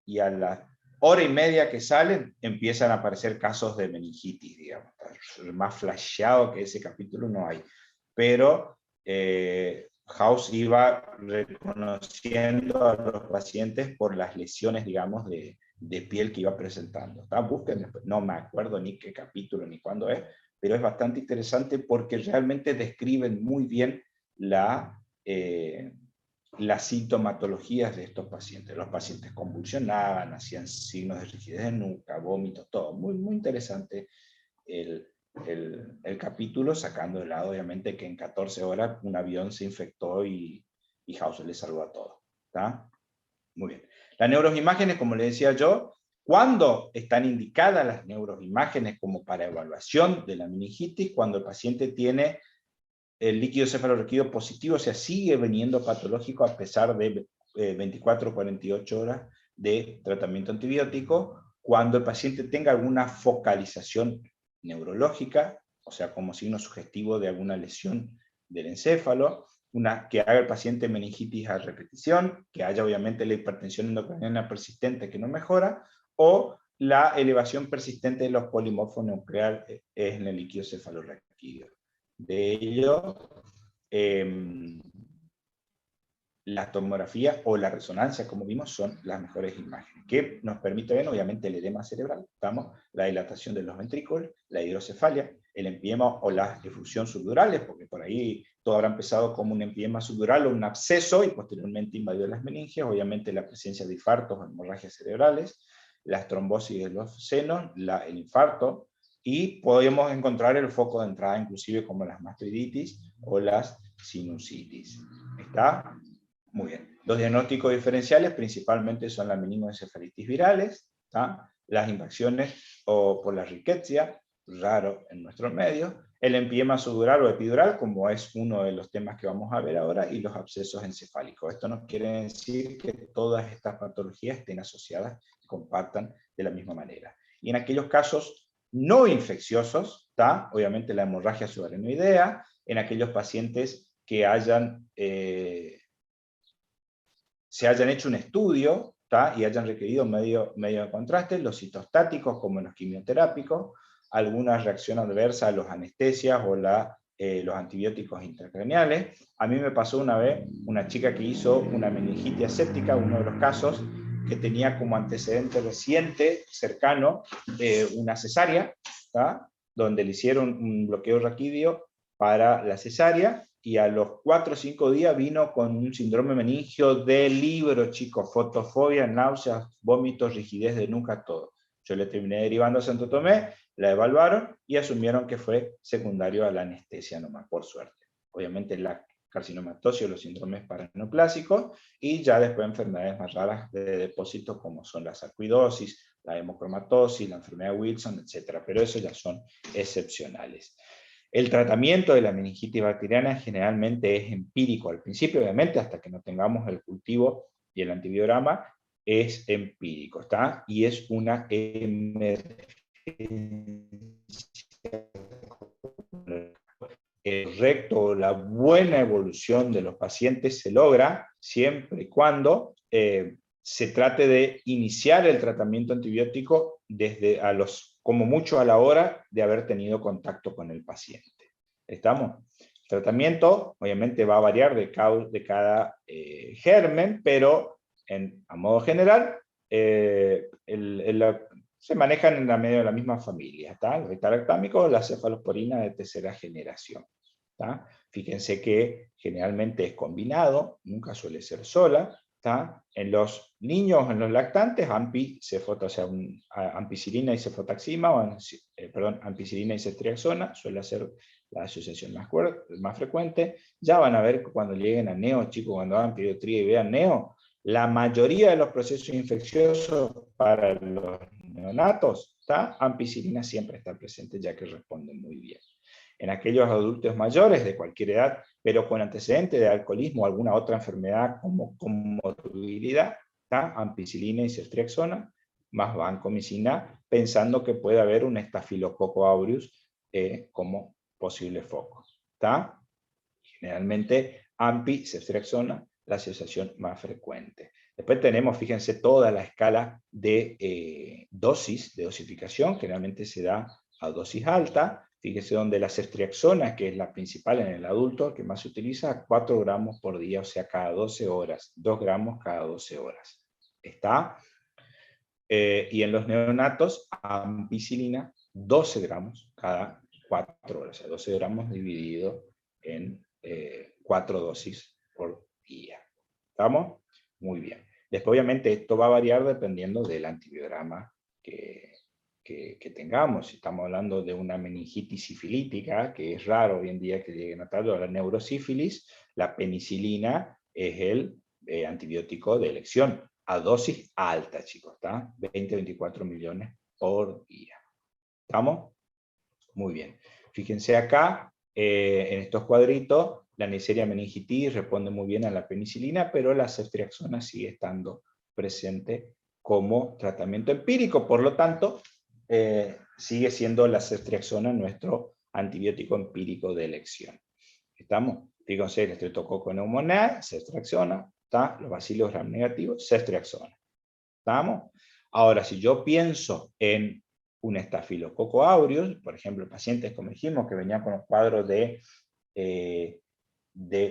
y a la hora y media que salen empiezan a aparecer casos de meningitis, digamos. Más flasheado que ese capítulo no hay. Pero House iba reconociendo a los pacientes por las lesiones, digamos, de piel que iba presentando. Busquen, no me acuerdo ni qué capítulo ni cuándo es, pero es bastante interesante porque realmente describen muy bien las sintomatologías de estos pacientes. Los pacientes convulsionaban, hacían signos de rigidez de nuca, vómitos, todo. Muy, muy interesante el capítulo, sacando de lado, obviamente, que en 14 horas un avión se infectó y Hauser le salvó a todos. ¿Está? Muy bien. Las neuroimágenes, como les decía yo, ¿cuándo están indicadas las neuroimágenes como para evaluación de la meningitis? Cuando el paciente tiene el líquido cefalorraquídeo positivo, o sea, sigue veniendo patológico a pesar de 24 o 48 horas de tratamiento antibiótico, cuando el paciente tenga alguna focalización neurológica, o sea, como signo sugestivo de alguna lesión del encéfalo, que haga el paciente meningitis a repetición, que haya obviamente la hipertensión endocrinal persistente que no mejora, o la elevación persistente de los polimorfos nucleares en el líquido cefalorraquídeo. De ello, la tomografía o la resonancia, como vimos, son las mejores imágenes, que nos permite ver, obviamente, el edema cerebral, la dilatación de los ventrículos, la hidrocefalia, el empiema o la efusión subdurales, porque por ahí todo habrá empezado como un empiema subdural o un absceso, y posteriormente invadió las meninges, obviamente la presencia de infartos o hemorragias cerebrales, las trombosis de los senos, el infarto, y podemos encontrar el foco de entrada, inclusive como las mastoiditis o las sinusitis. ¿Está? Muy bien. Los diagnósticos diferenciales principalmente son las meningoencefalitis virales, ¿tá? Las infecciones o por la riquezia, raro en nuestros medios, el empiema subdural o epidural, como es uno de los temas que vamos a ver ahora, y los abscesos encefálicos. Esto no quiere decir que todas estas patologías estén asociadas y compartan de la misma manera. Y en aquellos casos no infecciosos, ¿tá? Obviamente la hemorragia subarachnoidea, en aquellos pacientes que se hayan hecho un estudio, ¿tá? Y hayan requerido medio de contraste, los citostáticos como los quimioterápicos, alguna reacción adversa a los anestesias o los antibióticos intracraneales. A mí me pasó una vez una chica que hizo una meningitis aséptica, uno de los casos, que tenía como antecedente reciente, cercano, una cesárea, ¿tá? Donde le hicieron un bloqueo raquídeo para la cesárea, y a los 4 o 5 días vino con un síndrome meningio de libro, chicos, fotofobia, náuseas, vómitos, rigidez de nuca, todo. Yo le terminé derivando a Santo Tomé, la evaluaron y asumieron que fue secundario a la anestesia nomás, por suerte. Obviamente la carcinomatosis o los síndromes paraneoplásicos, y ya después enfermedades más raras de depósito como son la sarcoidosis, la hemocromatosis, la enfermedad de Wilson, etc. Pero eso ya son excepcionales. El tratamiento de la meningitis bacteriana generalmente es empírico al principio, obviamente, hasta que no tengamos el cultivo y el antibiograma, es empírico, ¿está? Y es una emergencia. El recto, la buena evolución de los pacientes se logra siempre y cuando se trate de iniciar el tratamiento antibiótico desde como mucho a la hora de haber tenido contacto con el paciente. ¿Estamos? El tratamiento obviamente va a variar de cada germen, pero a modo general se manejan en la medio de la misma familia, ¿está? El beta-lactámico, la cefalosporina de tercera generación, ¿está? Fíjense que generalmente es combinado, nunca suele ser sola, ¿está? En los niños, en los lactantes, ampicilina y cefotaxima, ampicilina y ceftriaxona, suele ser la asociación más frecuente. Ya van a ver cuando lleguen a neo, chicos, cuando hagan pediatría y vean neo, la mayoría de los procesos infecciosos para los neonatos, ¿está? Ampicilina siempre está presente, ya que responden muy bien. En aquellos adultos mayores de cualquier edad, pero con antecedentes de alcoholismo o alguna otra enfermedad como comorbilidad, ¿está? Ampicilina y ceftriaxona, más vancomicina, pensando que puede haber un estafilococo aureus como posible foco, ¿está? Generalmente ampi, ceftriaxona, la asociación más frecuente. Después tenemos, fíjense, toda la escala de dosis, de dosificación, generalmente se da a dosis alta. Fíjense donde la ceftriaxona, que es la principal en el adulto, que más se utiliza, 4 gramos por día, o sea, cada 12 horas, 2 gramos cada 12 horas. ¿Está? Y en los neonatos, ampicilina, 12 gramos cada 4 horas, o sea, 12 gramos dividido en 4 dosis por día. ¿Estamos? Muy bien. Después, obviamente, esto va a variar dependiendo del antibiograma que tengamos. Si estamos hablando de una meningitis sifilítica, que es raro hoy en día que lleguen a tal, o la neurosífilis, la penicilina es el antibiótico de elección, a dosis alta, chicos, ¿está? 20-24 millones por día. ¿Estamos? Muy bien. Fíjense acá, en estos cuadritos, la Neisseria meningitis responde muy bien a la penicilina, pero la ceftriaxona sigue estando presente como tratamiento empírico. Por lo tanto, sigue siendo la ceftriaxona nuestro antibiótico empírico de elección. ¿Estamos? Fíjense, el estreptococo neumonal, ceftriaxona, ¿está? Los bacilos gram negativos, ceftriaxona. ¿Estamos? Ahora, si yo pienso en un estafilococo aureus, por ejemplo, pacientes, como dijimos, que venían con los cuadros de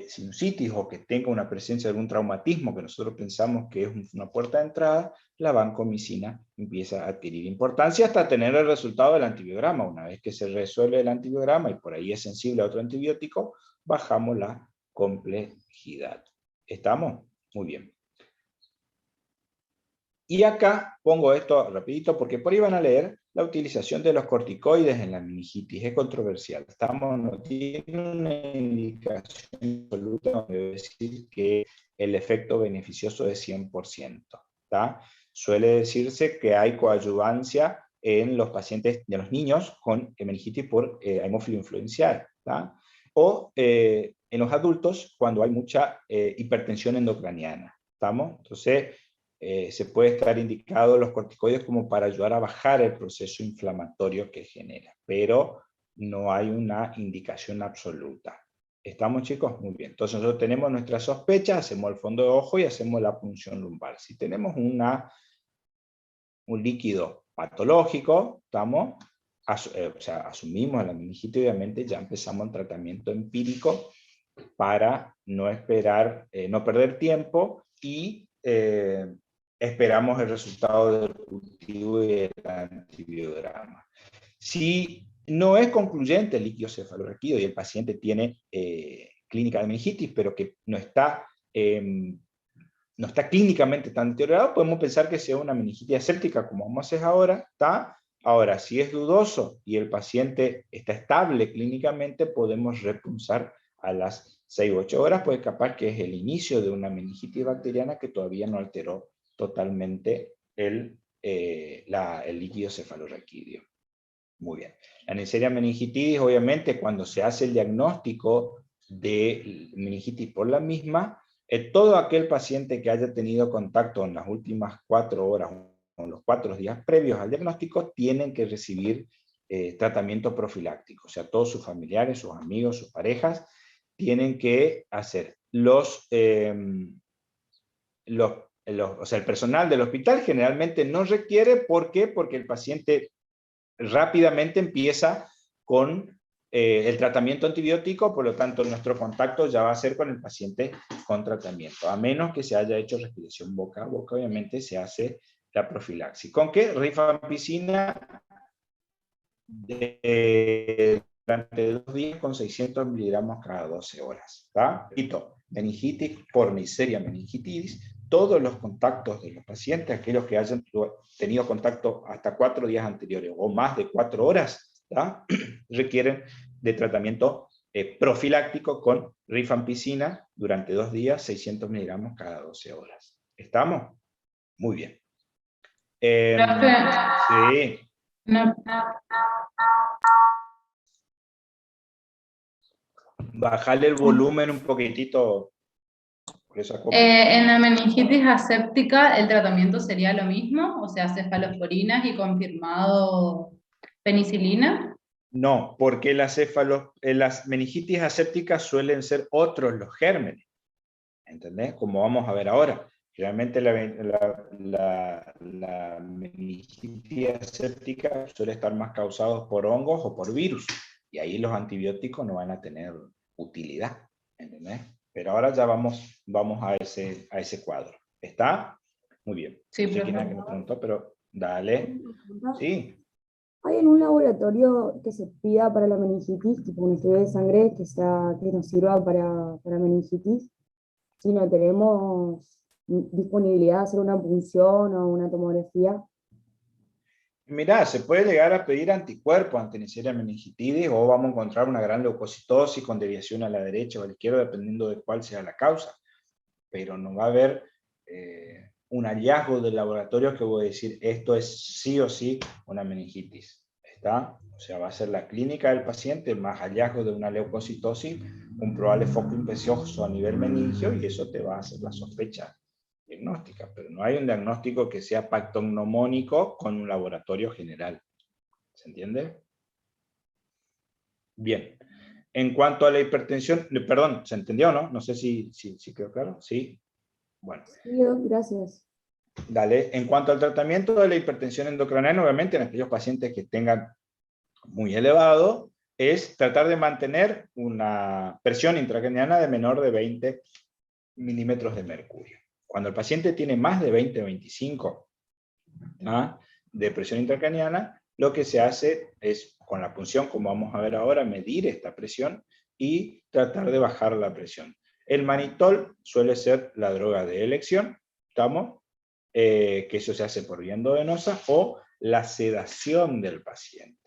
sinusitis o que tenga una presencia de algún traumatismo que nosotros pensamos que es una puerta de entrada, la vancomicina empieza a adquirir importancia hasta tener el resultado del antibiograma. Una vez que se resuelve el antibiograma y por ahí es sensible a otro antibiótico, bajamos la complejidad. ¿Estamos? Muy bien. Y acá pongo esto rapidito porque por ahí van a leer la utilización de los corticoides en la meningitis. Es controversial. No tiene una indicación absoluta donde decir que el efecto beneficioso es 100%. ¿Tá? Suele decirse que hay coadyuvancia en los pacientes, de los niños con meningitis por hemófilo influencial. ¿Tá? O en los adultos cuando hay mucha hipertensión endocraniana. ¿Estamos? Entonces, se puede estar indicado los corticoides como para ayudar a bajar el proceso inflamatorio que genera, pero no hay una indicación absoluta. ¿Estamos, chicos? Muy bien. Entonces nosotros tenemos nuestra sospecha, hacemos el fondo de ojo y hacemos la punción lumbar. Si tenemos un líquido patológico, ¿estamos? O sea, asumimos la meningitis, obviamente ya empezamos el tratamiento empírico para no esperar, no perder tiempo y esperamos el resultado del cultivo y del antibiograma. Si no es concluyente el líquido cefalorraquídeo y el paciente tiene clínica de meningitis, pero que no está clínicamente tan deteriorado, podemos pensar que sea una meningitis aséptica, como vamos a hacer ahora, ¿está? Ahora, si es dudoso y el paciente está estable clínicamente, podemos repunzar a las 6 u 8 horas, pues capaz que es el inicio de una meningitis bacteriana que todavía no alteró totalmente el líquido cefalorraquídeo. Muy bien. La Neisseria meningitis, obviamente, cuando se hace el diagnóstico de meningitis por la misma, todo aquel paciente que haya tenido contacto en las últimas 4 horas o en los 4 días previos al diagnóstico, tienen que recibir tratamiento profiláctico. O sea, todos sus familiares, sus amigos, sus parejas, tienen que hacer o sea, el personal del hospital generalmente no requiere. ¿Por qué? Porque el paciente rápidamente empieza con el tratamiento antibiótico, por lo tanto nuestro contacto ya va a ser con el paciente con tratamiento, a menos que se haya hecho respiración boca a boca, obviamente se hace la profilaxis. ¿Con qué? Rifampicina durante 2 días con 600 miligramos cada 12 horas. ¿Tá? Meningitis por Neisseria meningitis, todos los contactos de los pacientes, aquellos que hayan tenido contacto hasta 4 días anteriores o más de 4 horas, ¿tá? requieren de tratamiento profiláctico con rifampicina durante 2 días, 600 miligramos cada 12 horas. ¿Estamos? Muy bien. Sí. No. Bajarle el volumen un poquitito. En la meningitis aséptica, ¿el tratamiento sería lo mismo? O sea, cefalosporinas y confirmado penicilina. No, porque las meningitis asépticas suelen ser otros los gérmenes. ¿Entendés? Como vamos a ver ahora. Realmente la meningitis aséptica suele estar más causada por hongos o por virus. Y ahí los antibióticos no van a tener utilidad. ¿Entendés? Pero ahora ya vamos a ese cuadro. ¿Está? Muy bien. Sí, no sé quién es que me preguntó, pero dale. Sí. ¿Hay en un laboratorio que se pida para la meningitis, tipo un estudio de sangre que nos sirva para meningitis? si no tenemos disponibilidad de hacer una punción o una tomografía? Mirá, se puede llegar a pedir anticuerpos ante Neisseria meningitidis, o vamos a encontrar una gran leucocitosis con desviación a la derecha o a la izquierda, dependiendo de cuál sea la causa. Pero no va a haber un hallazgo del laboratorio que voy a decir, esto es sí o sí una meningitis. ¿Está? O sea, va a ser la clínica del paciente, más hallazgo de una leucocitosis, un probable foco infeccioso a nivel meningio, y eso te va a hacer la sospecha diagnóstica, pero no hay un diagnóstico que sea patognomónico con un laboratorio general. ¿Se entiende? Bien. En cuanto a la hipertensión, perdón, ¿se entendió, no? No sé si quedó claro. ¿Sí? Bueno. Sí, gracias. Dale. En cuanto al tratamiento de la hipertensión endocraniana, obviamente en aquellos pacientes que tengan muy elevado, es tratar de mantener una presión intracraniana de menor de 20 milímetros de mercurio. Cuando el paciente tiene más de 20-25 de presión intracraniana, lo que se hace es, con la punción, como vamos a ver ahora, medir esta presión y tratar de bajar la presión. El manitol suele ser la droga de elección, ¿estamos? Que eso se hace por vía endovenosa, o la sedación del paciente.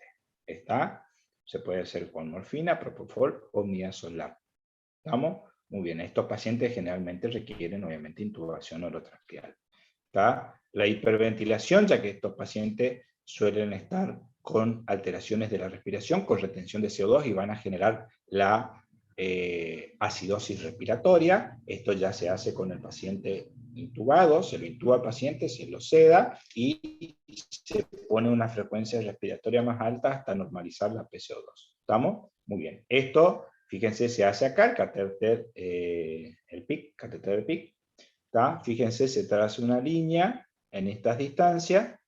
¿Está? Se puede hacer con morfina, propofol o midazolam. ¿Estamos? Muy bien, estos pacientes generalmente requieren obviamente intubación orotraqueal. ¿Está? La hiperventilación, ya que estos pacientes suelen estar con alteraciones de la respiración, con retención de CO2, y van a generar la acidosis respiratoria. Esto ya se hace con el paciente intubado, se lo intuba al paciente, se lo seda y se pone una frecuencia respiratoria más alta hasta normalizar la PCO2. ¿Estamos? Muy bien. Esto, fíjense, se hace acá, el catéter, el PIC, catéter de PIC. ¿Tá? Fíjense, se traza una línea en estas distancias,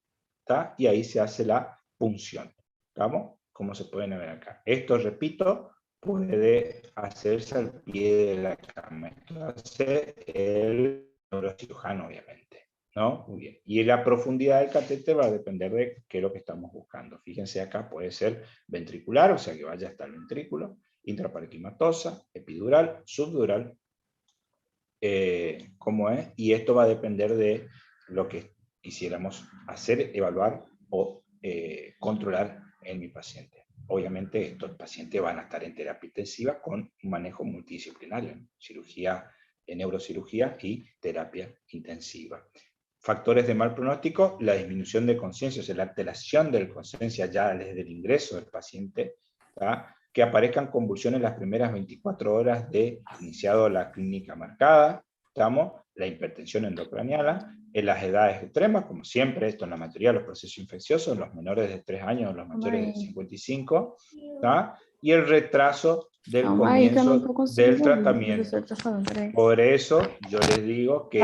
¿tá? Y ahí se hace la punción. ¿Estamos? Como se pueden ver acá. Esto, repito, puede hacerse al pie de la cama. Esto hace el neurocirujano, obviamente, ¿no? Muy bien. Y la profundidad del catéter va a depender de qué es lo que estamos buscando. Fíjense acá, puede ser ventricular, o sea que vaya hasta el ventrículo, intraparenquimatosa, epidural, subdural, cómo es, y esto va a depender de lo que quisiéramos hacer, evaluar o controlar en mi paciente. Obviamente estos pacientes van a estar en terapia intensiva con un manejo multidisciplinario, cirugía, neurocirugía y terapia intensiva. Factores de mal pronóstico: la disminución de conciencia, o sea, la alteración de la conciencia ya desde el ingreso del paciente, ¿tá? Que aparezcan convulsiones las primeras 24 horas de iniciado la clínica marcada, ¿estamos? La hipertensión endocraniana, en las edades extremas, como siempre, esto en la mayoría de los procesos infecciosos, los menores de 3 años, los mayores de 55, ¿tá? Y el retraso del comienzo del tratamiento. Por eso yo les digo que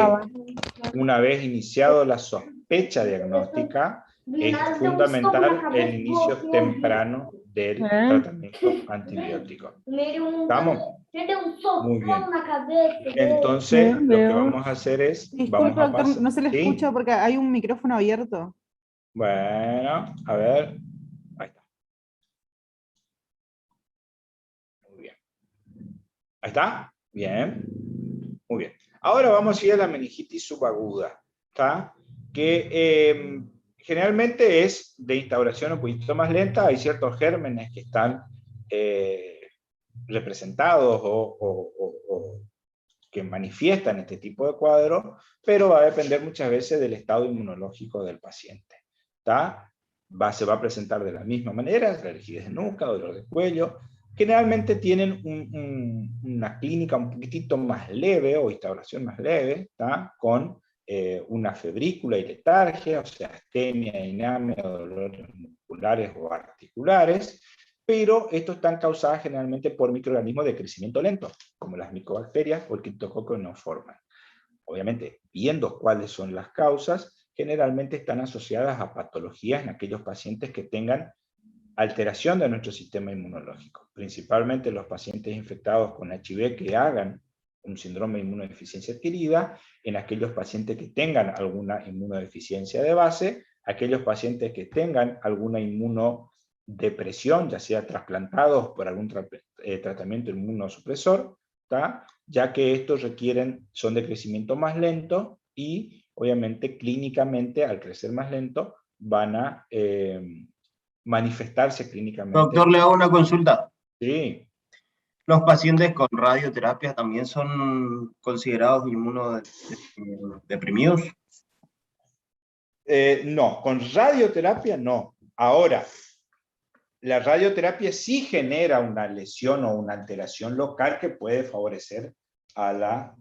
una vez iniciado la sospecha diagnóstica, es fundamental el inicio temprano del tratamiento antibiótico. ¿Estamos? Muy bien. Entonces, lo que vamos a hacer es... Disculpe, doctor, no se le ¿Sí? escucha porque hay un micrófono abierto. Bueno, a ver. Ahí está. Muy bien. ¿Ahí está? Bien. Muy bien. Ahora vamos a ir a la meningitis subaguda, ¿está? Que generalmente es de instauración un poquito más lenta. Hay ciertos gérmenes que están representados o que manifiestan este tipo de cuadro, pero va a depender muchas veces del estado inmunológico del paciente. ¿Está? Se va a presentar de la misma manera: la rigidez de nuca, dolor de cuello. Generalmente tienen una clínica un poquitito más leve o instauración más leve, ¿tá? Con una febrícula y letargia, o sea, astenia, inamia, dolores musculares o articulares, pero estos están causados generalmente por microorganismos de crecimiento lento, como las micobacterias o el criptococo neoformal. Obviamente, viendo cuáles son las causas, generalmente están asociadas a patologías en aquellos pacientes que tengan alteración de nuestro sistema inmunológico, principalmente los pacientes infectados con HIV que hagan un síndrome de inmunodeficiencia adquirida, en aquellos pacientes que tengan alguna inmunodeficiencia de base, aquellos pacientes que tengan alguna inmunodepresión, ya sea trasplantados por algún tratamiento inmunosupresor, ¿tá? Ya que estos son de crecimiento más lento y obviamente clínicamente al crecer más lento van a manifestarse clínicamente. Doctor, le hago una consulta. Sí. ¿Los pacientes con radioterapia también son considerados inmunodeprimidos? No, con radioterapia no. Ahora, la radioterapia sí genera una lesión o una alteración local que puede favorecer a la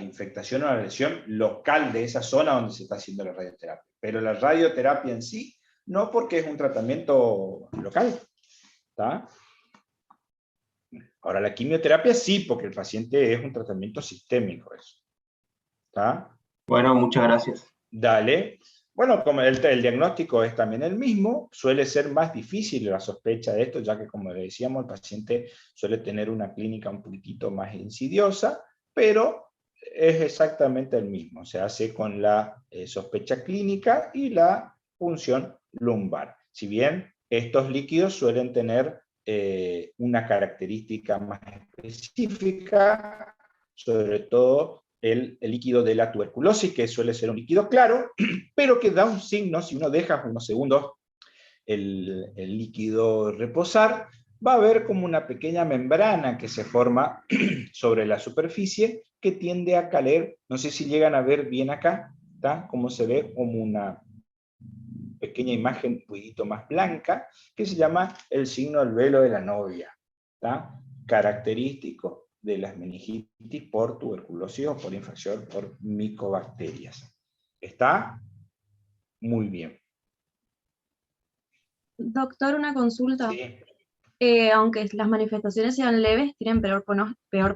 infectación o la lesión local de esa zona donde se está haciendo la radioterapia. Pero la radioterapia en sí, no, porque es un tratamiento local. ¿Tá? Ahora, la quimioterapia sí, porque el paciente es un tratamiento sistémico. Eso. ¿Tá? Bueno, muchas gracias. Dale. Bueno, como el diagnóstico es también el mismo, suele ser más difícil la sospecha de esto, ya que, como le decíamos, el paciente suele tener una clínica un poquitito más insidiosa, pero es exactamente el mismo. Se hace con la sospecha clínica y la punción lumbar. Si bien estos líquidos suelen tener una característica más específica, sobre todo el líquido de la tuberculosis, que suele ser un líquido claro, pero que da un signo, si uno deja unos segundos el líquido reposar, va a haber como una pequeña membrana que se forma sobre la superficie, que tiende a caer, no sé si llegan a ver bien acá, ¿tá? Como se ve como una pequeña imagen un poquito más blanca, que se llama el signo del velo de la novia, ¿tá? Característico de las meningitis por tuberculosis o por infección por micobacterias. ¿Está? Muy bien. Doctor, una consulta. Sí. Aunque las manifestaciones sean leves, ¿tienen peor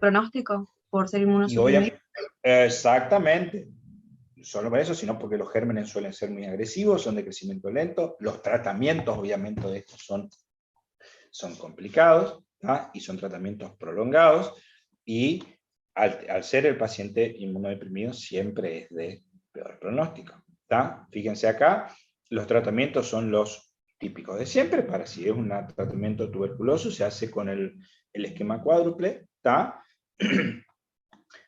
pronóstico por ser inmunosuprimidos? Exactamente. Solo por eso, sino porque los gérmenes suelen ser muy agresivos, son de crecimiento lento. Los tratamientos, obviamente, de estos son complicados, ¿tá? Y son tratamientos prolongados. Y al ser el paciente inmunodeprimido, siempre es de peor pronóstico. ¿Tá? Fíjense acá, los tratamientos son los típicos de siempre. Para si es un tratamiento tuberculoso, se hace con el esquema cuádruple, ¿tá?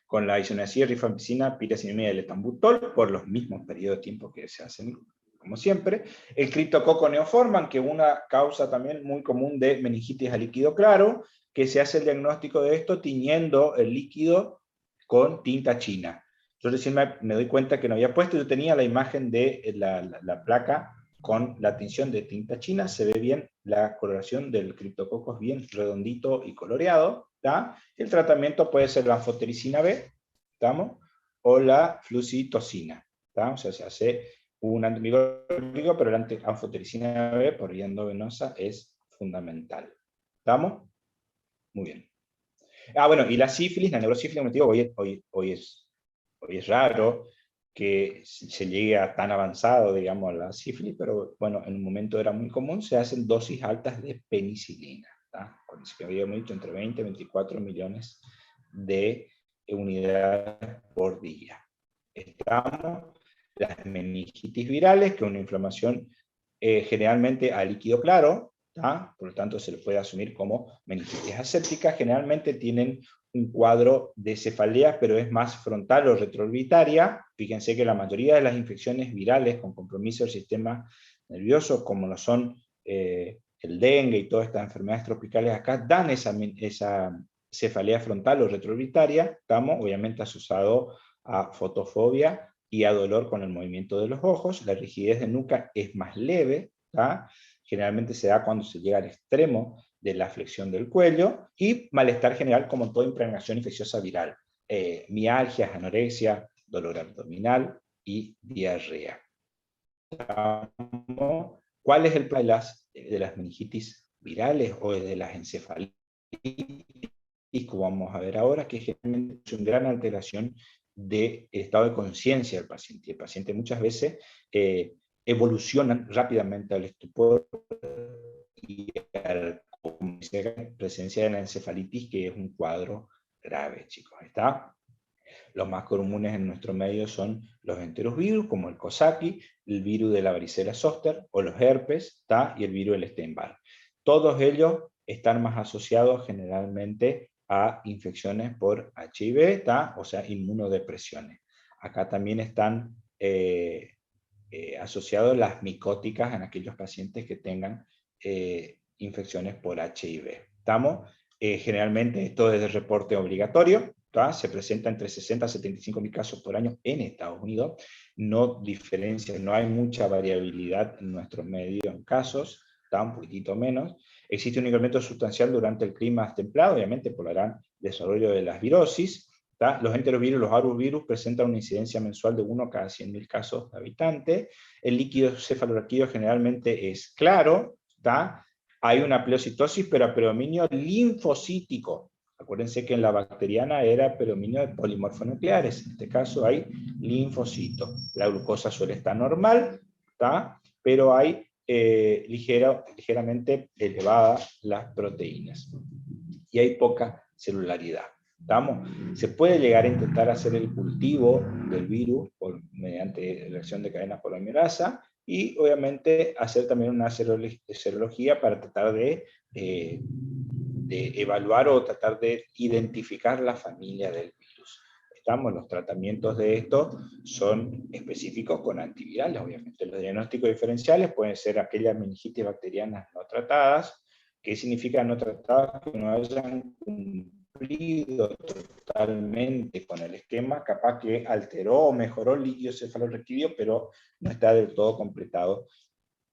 Con la isoniazida, rifampicina, piracinamida y el etambutol, por los mismos periodos de tiempo que se hacen, como siempre. El criptococo neoforman, que es una causa también muy común de meningitis a líquido claro, que se hace el diagnóstico de esto tiñendo el líquido con tinta china. Yo recién me doy cuenta que no había puesto, yo tenía la imagen de la placa con la tinción de tinta china, se ve bien la coloración del criptococo, es bien redondito y coloreado. ¿Tá? El tratamiento puede ser la anfotericina B, ¿estamos? O la flucitocina. ¿Tá? O sea, se hace un antimicótico, pero la anfotericina B por vía endovenosa es fundamental. ¿Estamos? Muy bien. Ah, bueno, y la sífilis, la neurosífilis, como te digo, hoy es raro que se llegue a tan avanzado, digamos, la sífilis, pero bueno, en un momento era muy común, se hacen dosis altas de penicilina. Cuando se habíamos dicho entre 20 y 24 millones de unidades por día. Estamos las meningitis virales, que es una inflamación generalmente a líquido claro, ¿tá? Por lo tanto se le puede asumir como meningitis aséptica. Generalmente tienen un cuadro de cefalea, pero es más frontal o retroorbitaria. Fíjense que la mayoría de las infecciones virales con compromiso del sistema nervioso, como lo son el dengue y todas estas enfermedades tropicales acá, dan esa cefalea frontal o retroorbitaria, estamos obviamente asociado a fotofobia y a dolor con el movimiento de los ojos. La rigidez de nuca es más leve, ¿tá? Generalmente se da cuando se llega al extremo de la flexión del cuello, y malestar general como toda impregnación infecciosa viral, mialgias, anorexia, dolor abdominal y diarrea. ¿Cuál es el plan de las meningitis virales o de las encefalitis? Como vamos a ver ahora, que generalmente es una gran alteración del estado de conciencia del paciente. El paciente muchas veces evoluciona rápidamente al estupor y a la presencia de la encefalitis, que es un cuadro grave, chicos. ¿Está? Los más comunes en nuestro medio son los enterovirus, como el Coxsackie, el virus de la varicela zoster, o los herpes, ¿tá? Y el virus del Epstein-Barr. Todos ellos están más asociados generalmente a infecciones por HIV, o sea, inmunodepresiones. Acá también están asociados las micóticas en aquellos pacientes que tengan infecciones por HIV. ¿Estamos? Generalmente esto es de reporte obligatorio, se presenta entre 60 a 75 mil casos por año en Estados Unidos, no diferencia, no hay mucha variabilidad en nuestro medio en casos, un poquitito menos. Existe un incremento sustancial durante el clima templado, obviamente por el gran desarrollo de las virosis. Los enterovirus, los arbovirus presentan una incidencia mensual de 1 cada 100.000 casos de habitantes. El líquido cefalorraquídeo generalmente es claro, hay una pleocitosis, pero a predominio linfocítico. Acuérdense que en la bacteriana era predominio de polimorfonucleares, en este caso hay linfocitos. La glucosa suele estar normal, pero hay ligeramente elevadas las proteínas. Y hay poca celularidad. ¿Estamos? Se puede llegar a intentar hacer el cultivo del virus mediante reacción de cadena polimerasa y obviamente hacer también una serología para tratar de evaluar o tratar de identificar la familia del virus. Los tratamientos de esto son específicos con antivirales, obviamente. Los diagnósticos diferenciales pueden ser aquellas meningitis bacterianas no tratadas. ¿Qué significa no tratadas? Que no hayan cumplido totalmente con el esquema, capaz que alteró o mejoró el líquido cefalorraquídeo, pero no está del todo completado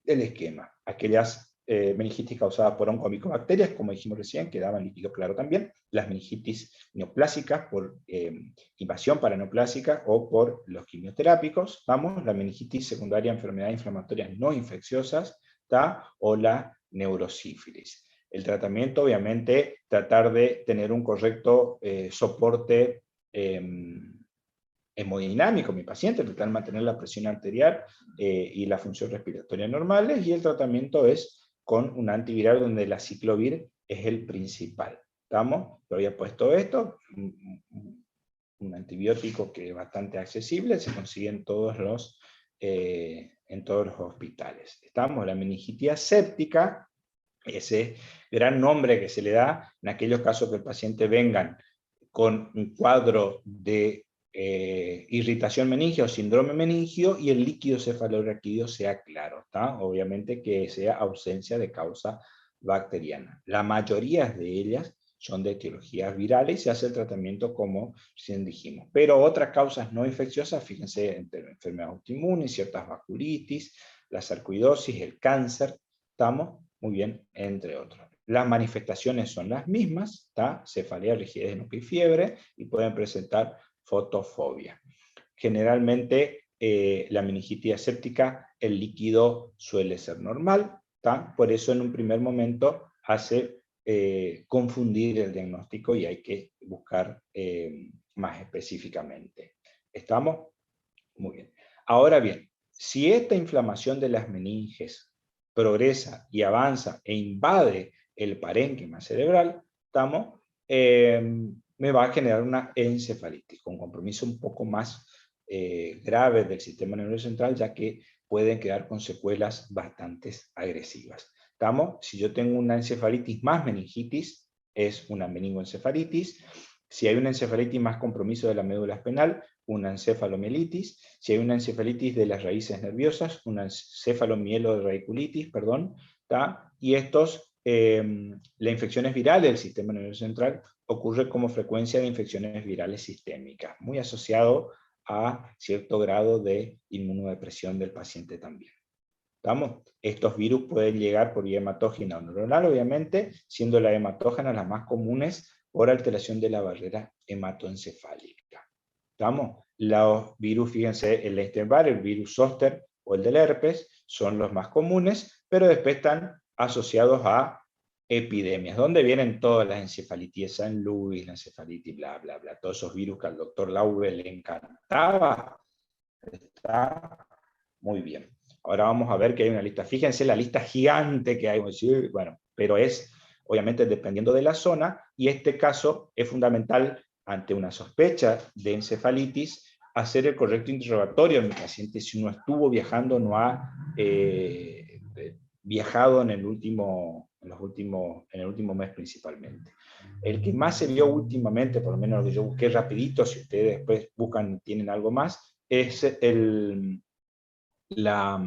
el esquema. Aquellas meningitis causadas por oncomicobacterias, como dijimos recién, que daban líquido claro también, las meningitis neoplásicas por invasión paraneoplásica o por los quimioterápicos, la meningitis secundaria a enfermedades inflamatorias no infecciosas, o la neurosífilis. El tratamiento, obviamente, tratar de tener un correcto soporte hemodinámico, mi paciente, tratar de mantener la presión arterial y la función respiratoria normales, y el tratamiento es con un antiviral donde la ciclovir es el principal. ¿Estamos? Yo había puesto esto, un antibiótico que es bastante accesible, se consigue en todos los hospitales. ¿Estamos? La meningitis aséptica, ese gran nombre que se le da en aquellos casos que el paciente vengan con un cuadro de irritación meningio o síndrome meningio y el líquido cefalorraquídeo sea claro, obviamente que sea ausencia de causa bacteriana. La mayoría de ellas son de etiologías virales y se hace el tratamiento como recién dijimos. Pero otras causas no infecciosas, fíjense, enfermedades autoinmunes, ciertas vasculitis, la sarcoidosis, el cáncer, estamos muy bien, entre otros. Las manifestaciones son las mismas, cefalea, rigidez de nuca y fiebre, y pueden presentar fotofobia. Generalmente la meningitis aséptica, el líquido suele ser normal, por eso en un primer momento hace confundir el diagnóstico y hay que buscar más específicamente. ¿Estamos? Muy bien. Ahora bien, si esta inflamación de las meninges progresa y avanza e invade el parénquima cerebral, me va a generar una encefalitis, con compromiso un poco más grave del sistema nervioso central, ya que pueden quedar con secuelas bastante agresivas. Si yo tengo una encefalitis más meningitis, es una meningoencefalitis. Si hay una encefalitis más compromiso de la médula espinal, una encefalomielitis. Si hay una encefalitis de las raíces nerviosas, una encefalomieloradiculitis, y estos, las infecciones virales del sistema nervioso central ocurre como frecuencia de infecciones virales sistémicas, muy asociado a cierto grado de inmunodepresión del paciente también. ¿Estamos? Estos virus pueden llegar por vía hematógena o neuronal, obviamente, siendo las hematógenas las más comunes por alteración de la barrera hematoencefálica. ¿Estamos? Los virus, fíjense, el Epstein-Barr, el virus Zoster o el del herpes, son los más comunes, pero después están asociados a epidemias, donde vienen todas las encefalitis, San Luis, la encefalitis, bla, bla, bla, todos esos virus que al doctor Laube le encantaba. Está muy bien. Ahora vamos a ver que hay una lista. Fíjense la lista gigante que hay. Bueno, pero es, obviamente, dependiendo de la zona, y este caso es fundamental ante una sospecha de encefalitis, hacer el correcto interrogatorio en el paciente si no estuvo viajando, no ha viajado en el último mes principalmente. El que más se vio últimamente, por lo menos lo que yo busqué rapidito, si ustedes después buscan y tienen algo más, es la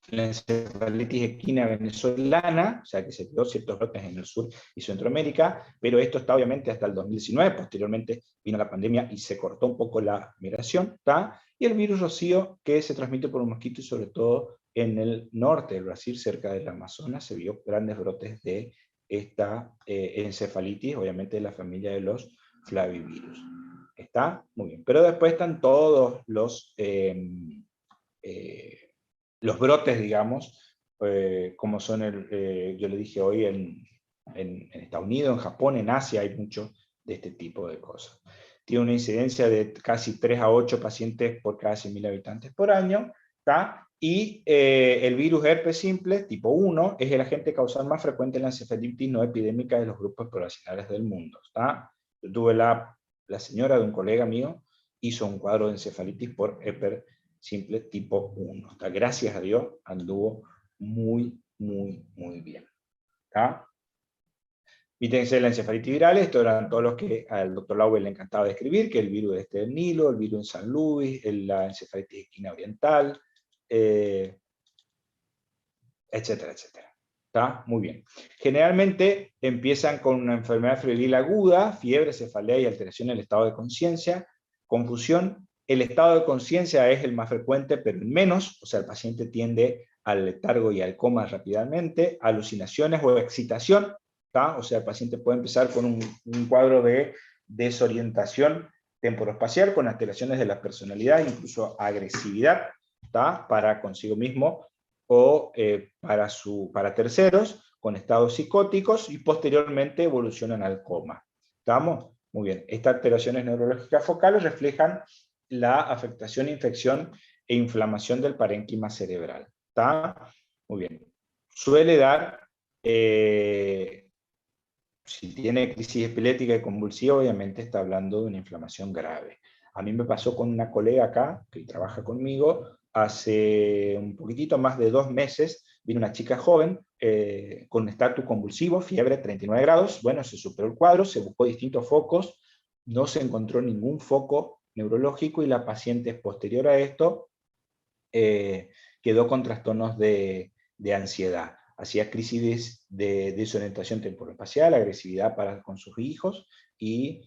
encefalitis equina venezolana, o sea que se vio ciertos brotes en el sur y Centroamérica, pero esto está obviamente hasta el 2019, posteriormente vino la pandemia y se cortó un poco la migración, ¿está? Y el virus rocío, que se transmite por un mosquito y sobre todo en el norte del Brasil, cerca del Amazonas, se vio grandes brotes de esta encefalitis, obviamente de la familia de los flavivirus. ¿Está? Muy bien. Pero después están todos los brotes, digamos, como son, yo le dije hoy, en Estados Unidos, en Japón, en Asia hay mucho de este tipo de cosas. Tiene una incidencia de casi 3 a 8 pacientes por cada 100.000 habitantes por año, ¿tá? Y el virus herpes simple, tipo 1, es el agente causal más frecuente en la encefalitis no epidémica de los grupos poblacionales del mundo, ¿tá? Yo tuve la señora de un colega mío, hizo un cuadro de encefalitis por herpes simple tipo 1. ¿Tá? Gracias a Dios anduvo muy, muy, muy bien. ¿Tá? Mítense la encefalitis viral, estos eran todos los que al doctor Lauber le encantaba describir, que el virus del Nilo, el virus en San Luis, la encefalitis equina oriental, etcétera, etcétera. ¿Tá? Muy bien. Generalmente empiezan con una enfermedad febril aguda, fiebre, cefalea y alteración en el estado de conciencia, confusión. El estado de conciencia es el más frecuente, pero el menos, o sea, el paciente tiende al letargo y al coma rápidamente, alucinaciones o excitación, ¿tá? O sea, el paciente puede empezar con un cuadro de desorientación temporoespacial, con alteraciones de la personalidad, incluso agresividad, ¿tá? Para consigo mismo, o para terceros, con estados psicóticos, y posteriormente evolucionan al coma. ¿Estamos? Muy bien. Estas alteraciones neurológicas focales reflejan la afectación, infección e inflamación del parénquima cerebral. ¿Está? Muy bien. Suele dar, si tiene crisis epiléptica y convulsiva, obviamente está hablando de una inflamación grave. A mí me pasó con una colega acá, que trabaja conmigo, hace un poquitito más de 2 meses, vino una chica joven con un estatus convulsivo, fiebre 39 grados, bueno, se superó el cuadro, se buscó distintos focos, no se encontró ningún foco neurológico y la paciente posterior a esto quedó con trastornos de ansiedad. Hacía crisis de desorientación temporoespacial, agresividad con sus hijos, y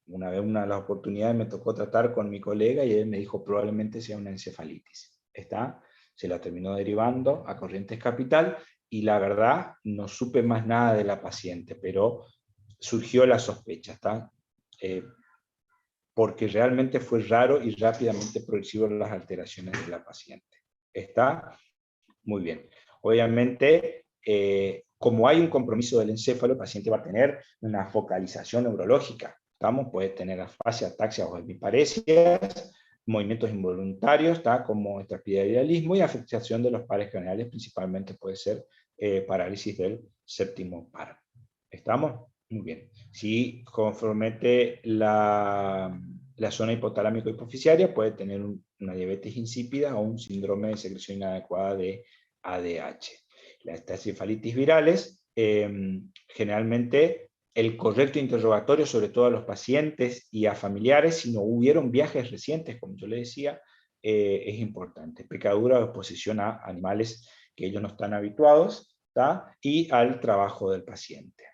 una de las oportunidades me tocó tratar con mi colega y él me dijo probablemente sea una encefalitis. ¿Está? Se la terminó derivando a Corrientes Capital y la verdad no supe más nada de la paciente, pero surgió la sospecha, ¿está? Porque realmente fue raro y rápidamente progresivo las alteraciones de la paciente. ¿Está? Muy bien. Obviamente, como hay un compromiso del encéfalo, el paciente va a tener una focalización neurológica. ¿Estamos? Puede tener afasia, ataxia o hemiparesias, movimientos involuntarios, ¿está? Como estrapidialismo y afectación de los pares craneales, principalmente puede ser parálisis del séptimo par. ¿Estamos? Muy bien. Si compromete la zona hipotalámico-hipoficiaria, puede tener una diabetes insípida o un síndrome de secreción inadecuada de ADH. Las encefalitis virales, generalmente el correcto interrogatorio, sobre todo a los pacientes y a familiares, si no hubieron viajes recientes, como yo le decía, es importante. Picadura o exposición a animales que ellos no están habituados, ¿tá? Y al trabajo del paciente.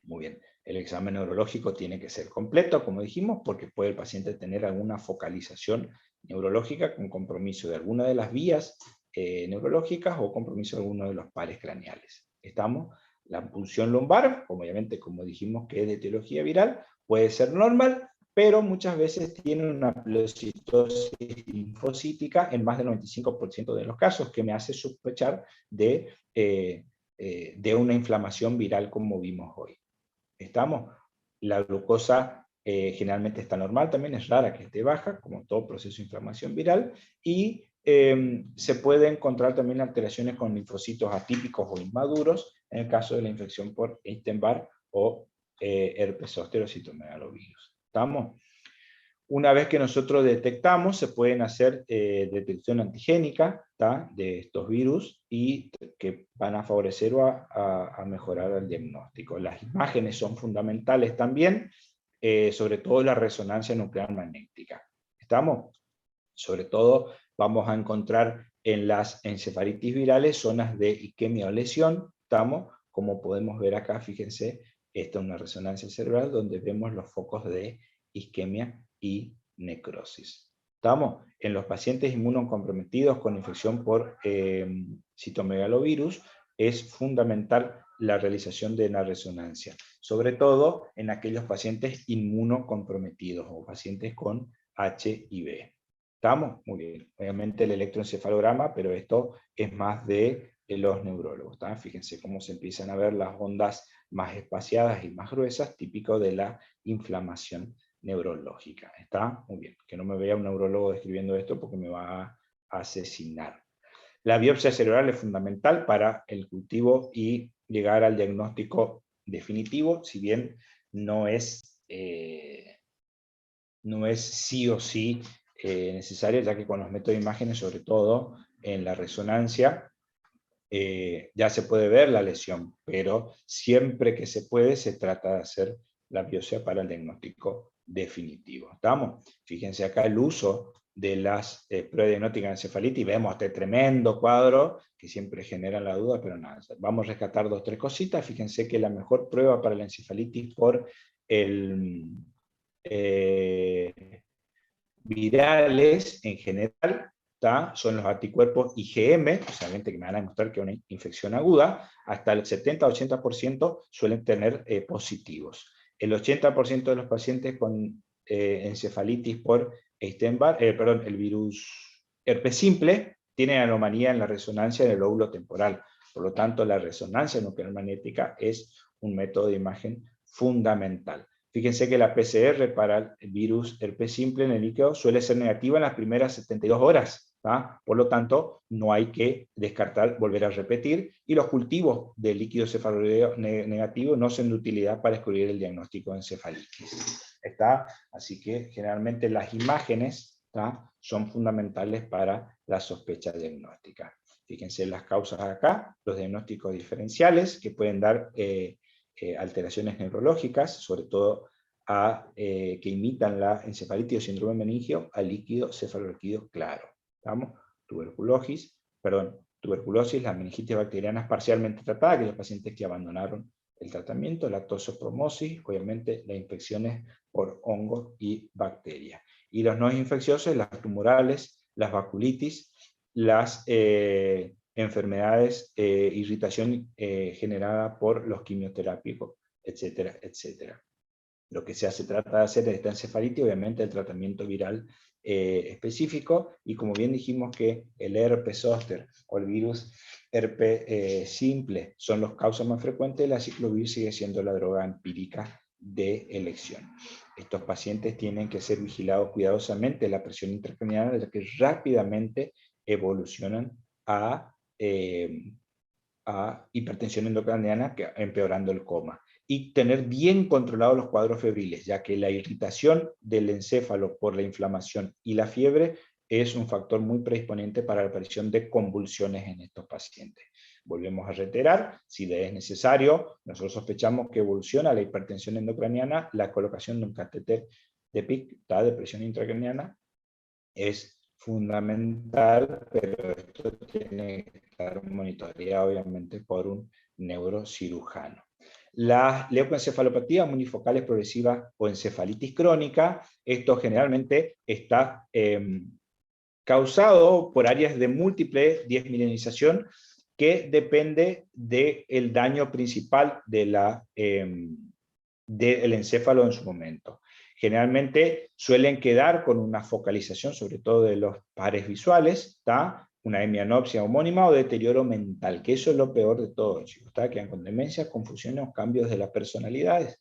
Muy bien. El examen neurológico tiene que ser completo, como dijimos, porque puede el paciente tener alguna focalización neurológica con compromiso de alguna de las vías neurológicas o compromiso de alguno de los pares craneales. ¿Estamos? La punción lumbar, obviamente, como dijimos que es de etiología viral, puede ser normal, pero muchas veces tiene una pleurocitosis linfocítica en más del 95% de los casos, que me hace sospechar de una inflamación viral como vimos hoy. ¿Estamos? La glucosa generalmente está normal, también es rara que esté baja, como todo proceso de inflamación viral, y se puede encontrar también alteraciones con linfocitos atípicos o inmaduros, en el caso de la infección por Epstein-Barr o herpes zóster o citomegalovirus. ¿Estamos? Una vez que nosotros detectamos, se pueden hacer detección antigénica, ¿tá?, de estos virus, y que van a favorecer o a mejorar el diagnóstico. Las imágenes son fundamentales también, sobre todo la resonancia nuclear magnética. ¿Estamos? Sobre todo vamos a encontrar en las encefalitis virales zonas de isquemia o lesión, ¿estamos? Como podemos ver acá, fíjense, esta es una resonancia cerebral donde vemos los focos de isquemia y necrosis. ¿Estamos? En los pacientes inmunocomprometidos con infección por citomegalovirus es fundamental la realización de una resonancia, sobre todo en aquellos pacientes inmunocomprometidos o pacientes con HIV. ¿Estamos? Muy bien. Obviamente el electroencefalograma, pero esto es más de los neurólogos. ¿Tá? Fíjense cómo se empiezan a ver las ondas más espaciadas y más gruesas, típico de la inflamación neurológica. ¿Está? Muy bien. Que no me vea un neurólogo describiendo esto porque me va a asesinar. La biopsia cerebral es fundamental para el cultivo y llegar al diagnóstico definitivo, si bien no es sí o sí necesario, ya que con los métodos de imágenes, sobre todo en la resonancia, ya se puede ver la lesión, pero siempre que se puede se trata de hacer la biopsia para el diagnóstico definitivo. ¿Estamos? Fíjense acá el uso de las pruebas diagnósticas de encefalitis, vemos este tremendo cuadro que siempre genera la duda, pero nada, vamos a rescatar 2 o 3 cositas. Fíjense que la mejor prueba para la encefalitis por virales en general, ¿tá?, son los anticuerpos IgM, obviamente que me van a demostrar que es una infección aguda, hasta el 70-80% suelen tener positivos. El 80% de los pacientes con encefalitis por Epstein-Barr, el virus herpes simple, tienen anomalía en la resonancia del lóbulo temporal. Por lo tanto, la resonancia nuclear magnética es un método de imagen fundamental. Fíjense que la PCR para el virus herpes simple en el líquido suele ser negativa en las primeras 72 horas. ¿tá? Por lo tanto, no hay que descartar, volver a repetir, y los cultivos de líquido cefalorraquídeo negativo no son de utilidad para descubrir el diagnóstico de encefalitis. ¿Está? Así que generalmente las imágenes, ¿tá?, son fundamentales para la sospecha diagnóstica. Fíjense las causas acá, los diagnósticos diferenciales que pueden dar alteraciones neurológicas, sobre todo que imitan la encefalitis o síndrome meningio, al líquido cefalorraquídeo claro. ¿Estamos? Tuberculosis, la meningitis bacteriana parcialmente tratada, aquellos pacientes que abandonaron el tratamiento, la toxoplasmosis, obviamente las infecciones por hongos y bacterias. Y los no infecciosos, las tumorales, las vasculitis, las enfermedades, irritación generada por los quimioterápicos, etcétera, etcétera. Lo que se trata de hacer en esta encefalitis, obviamente, el tratamiento viral específico, y como bien dijimos que el herpes zóster o el virus herpes simple son las causas más frecuentes, la aciclovir sigue siendo la droga empírica de elección. Estos pacientes tienen que ser vigilados cuidadosamente la presión intracraniana, ya que rápidamente evolucionan a hipertensión endocraniana, empeorando el coma. Y tener bien controlados los cuadros febriles, ya que la irritación del encéfalo por la inflamación y la fiebre es un factor muy predisponente para la aparición de convulsiones en estos pacientes. Volvemos a reiterar, si es necesario, nosotros sospechamos que evoluciona la hipertensión endocraniana, la colocación de un catéter de PIC, de presión intracraniana, es fundamental, pero esto tiene que estar monitoreado obviamente por un neurocirujano. La leucoencefalopatía unifocal progresiva o encefalitis crónica, esto generalmente está causado por áreas de múltiple desmielinización que depende del daño principal de del encéfalo en su momento. Generalmente suelen quedar con una focalización, sobre todo de los pares visuales, ¿tá?, una hemianopsia homónima o deterioro mental, que eso es lo peor de todo, chicos, ¿tá?, quedan con demencia, confusiones o cambios de las personalidades.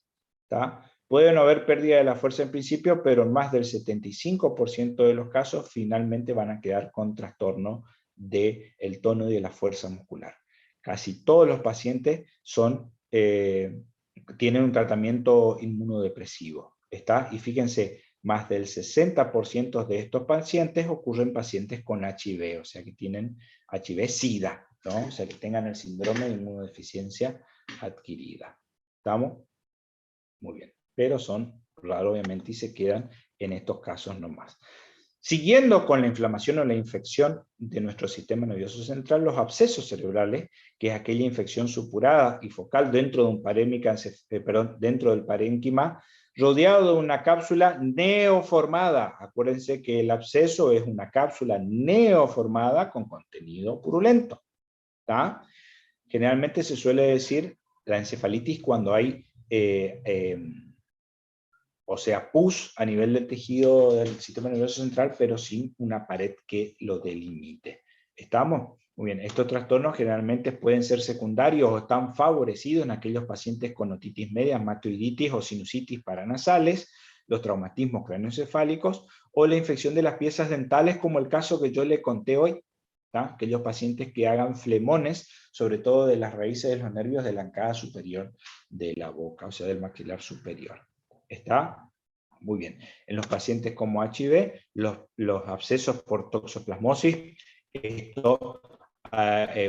¿tá? Puede no haber pérdida de la fuerza en principio, pero en más del 75% de los casos finalmente van a quedar con trastorno del tono y de la fuerza muscular. Casi todos los pacientes tienen un tratamiento inmunodepresivo. ¿Está? Y fíjense, más del 60% de estos pacientes ocurren en pacientes con HIV, o sea que tienen HIV-Sida, ¿no? O sea que tengan el síndrome de inmunodeficiencia adquirida. ¿Estamos? Muy bien. Pero son raros, obviamente, y se quedan en estos casos nomás. Siguiendo con la inflamación o la infección de nuestro sistema nervioso central, los abscesos cerebrales, que es aquella infección supurada y focal dentro dentro del parénquima, rodeado de una cápsula neoformada. Acuérdense que el absceso es una cápsula neoformada con contenido purulento. ¿Tá? Generalmente se suele decir la encefalitis cuando hay o sea, pus a nivel del tejido del sistema nervioso central, pero sin una pared que lo delimite. ¿Estamos? Muy bien, estos trastornos generalmente pueden ser secundarios o están favorecidos en aquellos pacientes con otitis media, mastoiditis o sinusitis paranasales, los traumatismos craneoencefálicos o la infección de las piezas dentales, como el caso que yo le conté hoy, ¿tá? Aquellos pacientes que hagan flemones, sobre todo de las raíces de los nervios de la encada superior de la boca, o sea, del maxilar superior. ¿Está? Muy bien. En los pacientes como HIV, los abscesos por toxoplasmosis, esto,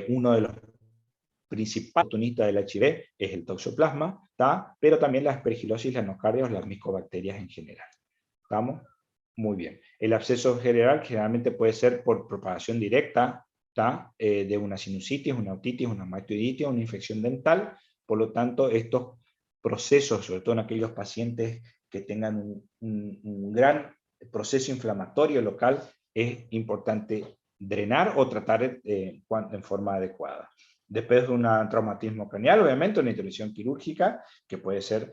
uno de los principales oportunistas del HIV es el toxoplasma, ¿tá? Pero también la aspergilosis, la nocardia o las micobacterias en general. ¿Estamos? Muy bien. El absceso general generalmente puede ser por propagación directa, ¿tá? De una sinusitis, una otitis, una mastoiditis, una infección dental. Por lo tanto, estos procesos, sobre todo en aquellos pacientes que tengan un gran proceso inflamatorio local, es importante drenar o tratar en forma adecuada. Después de un traumatismo craneal, obviamente, una intervención quirúrgica, que puede ser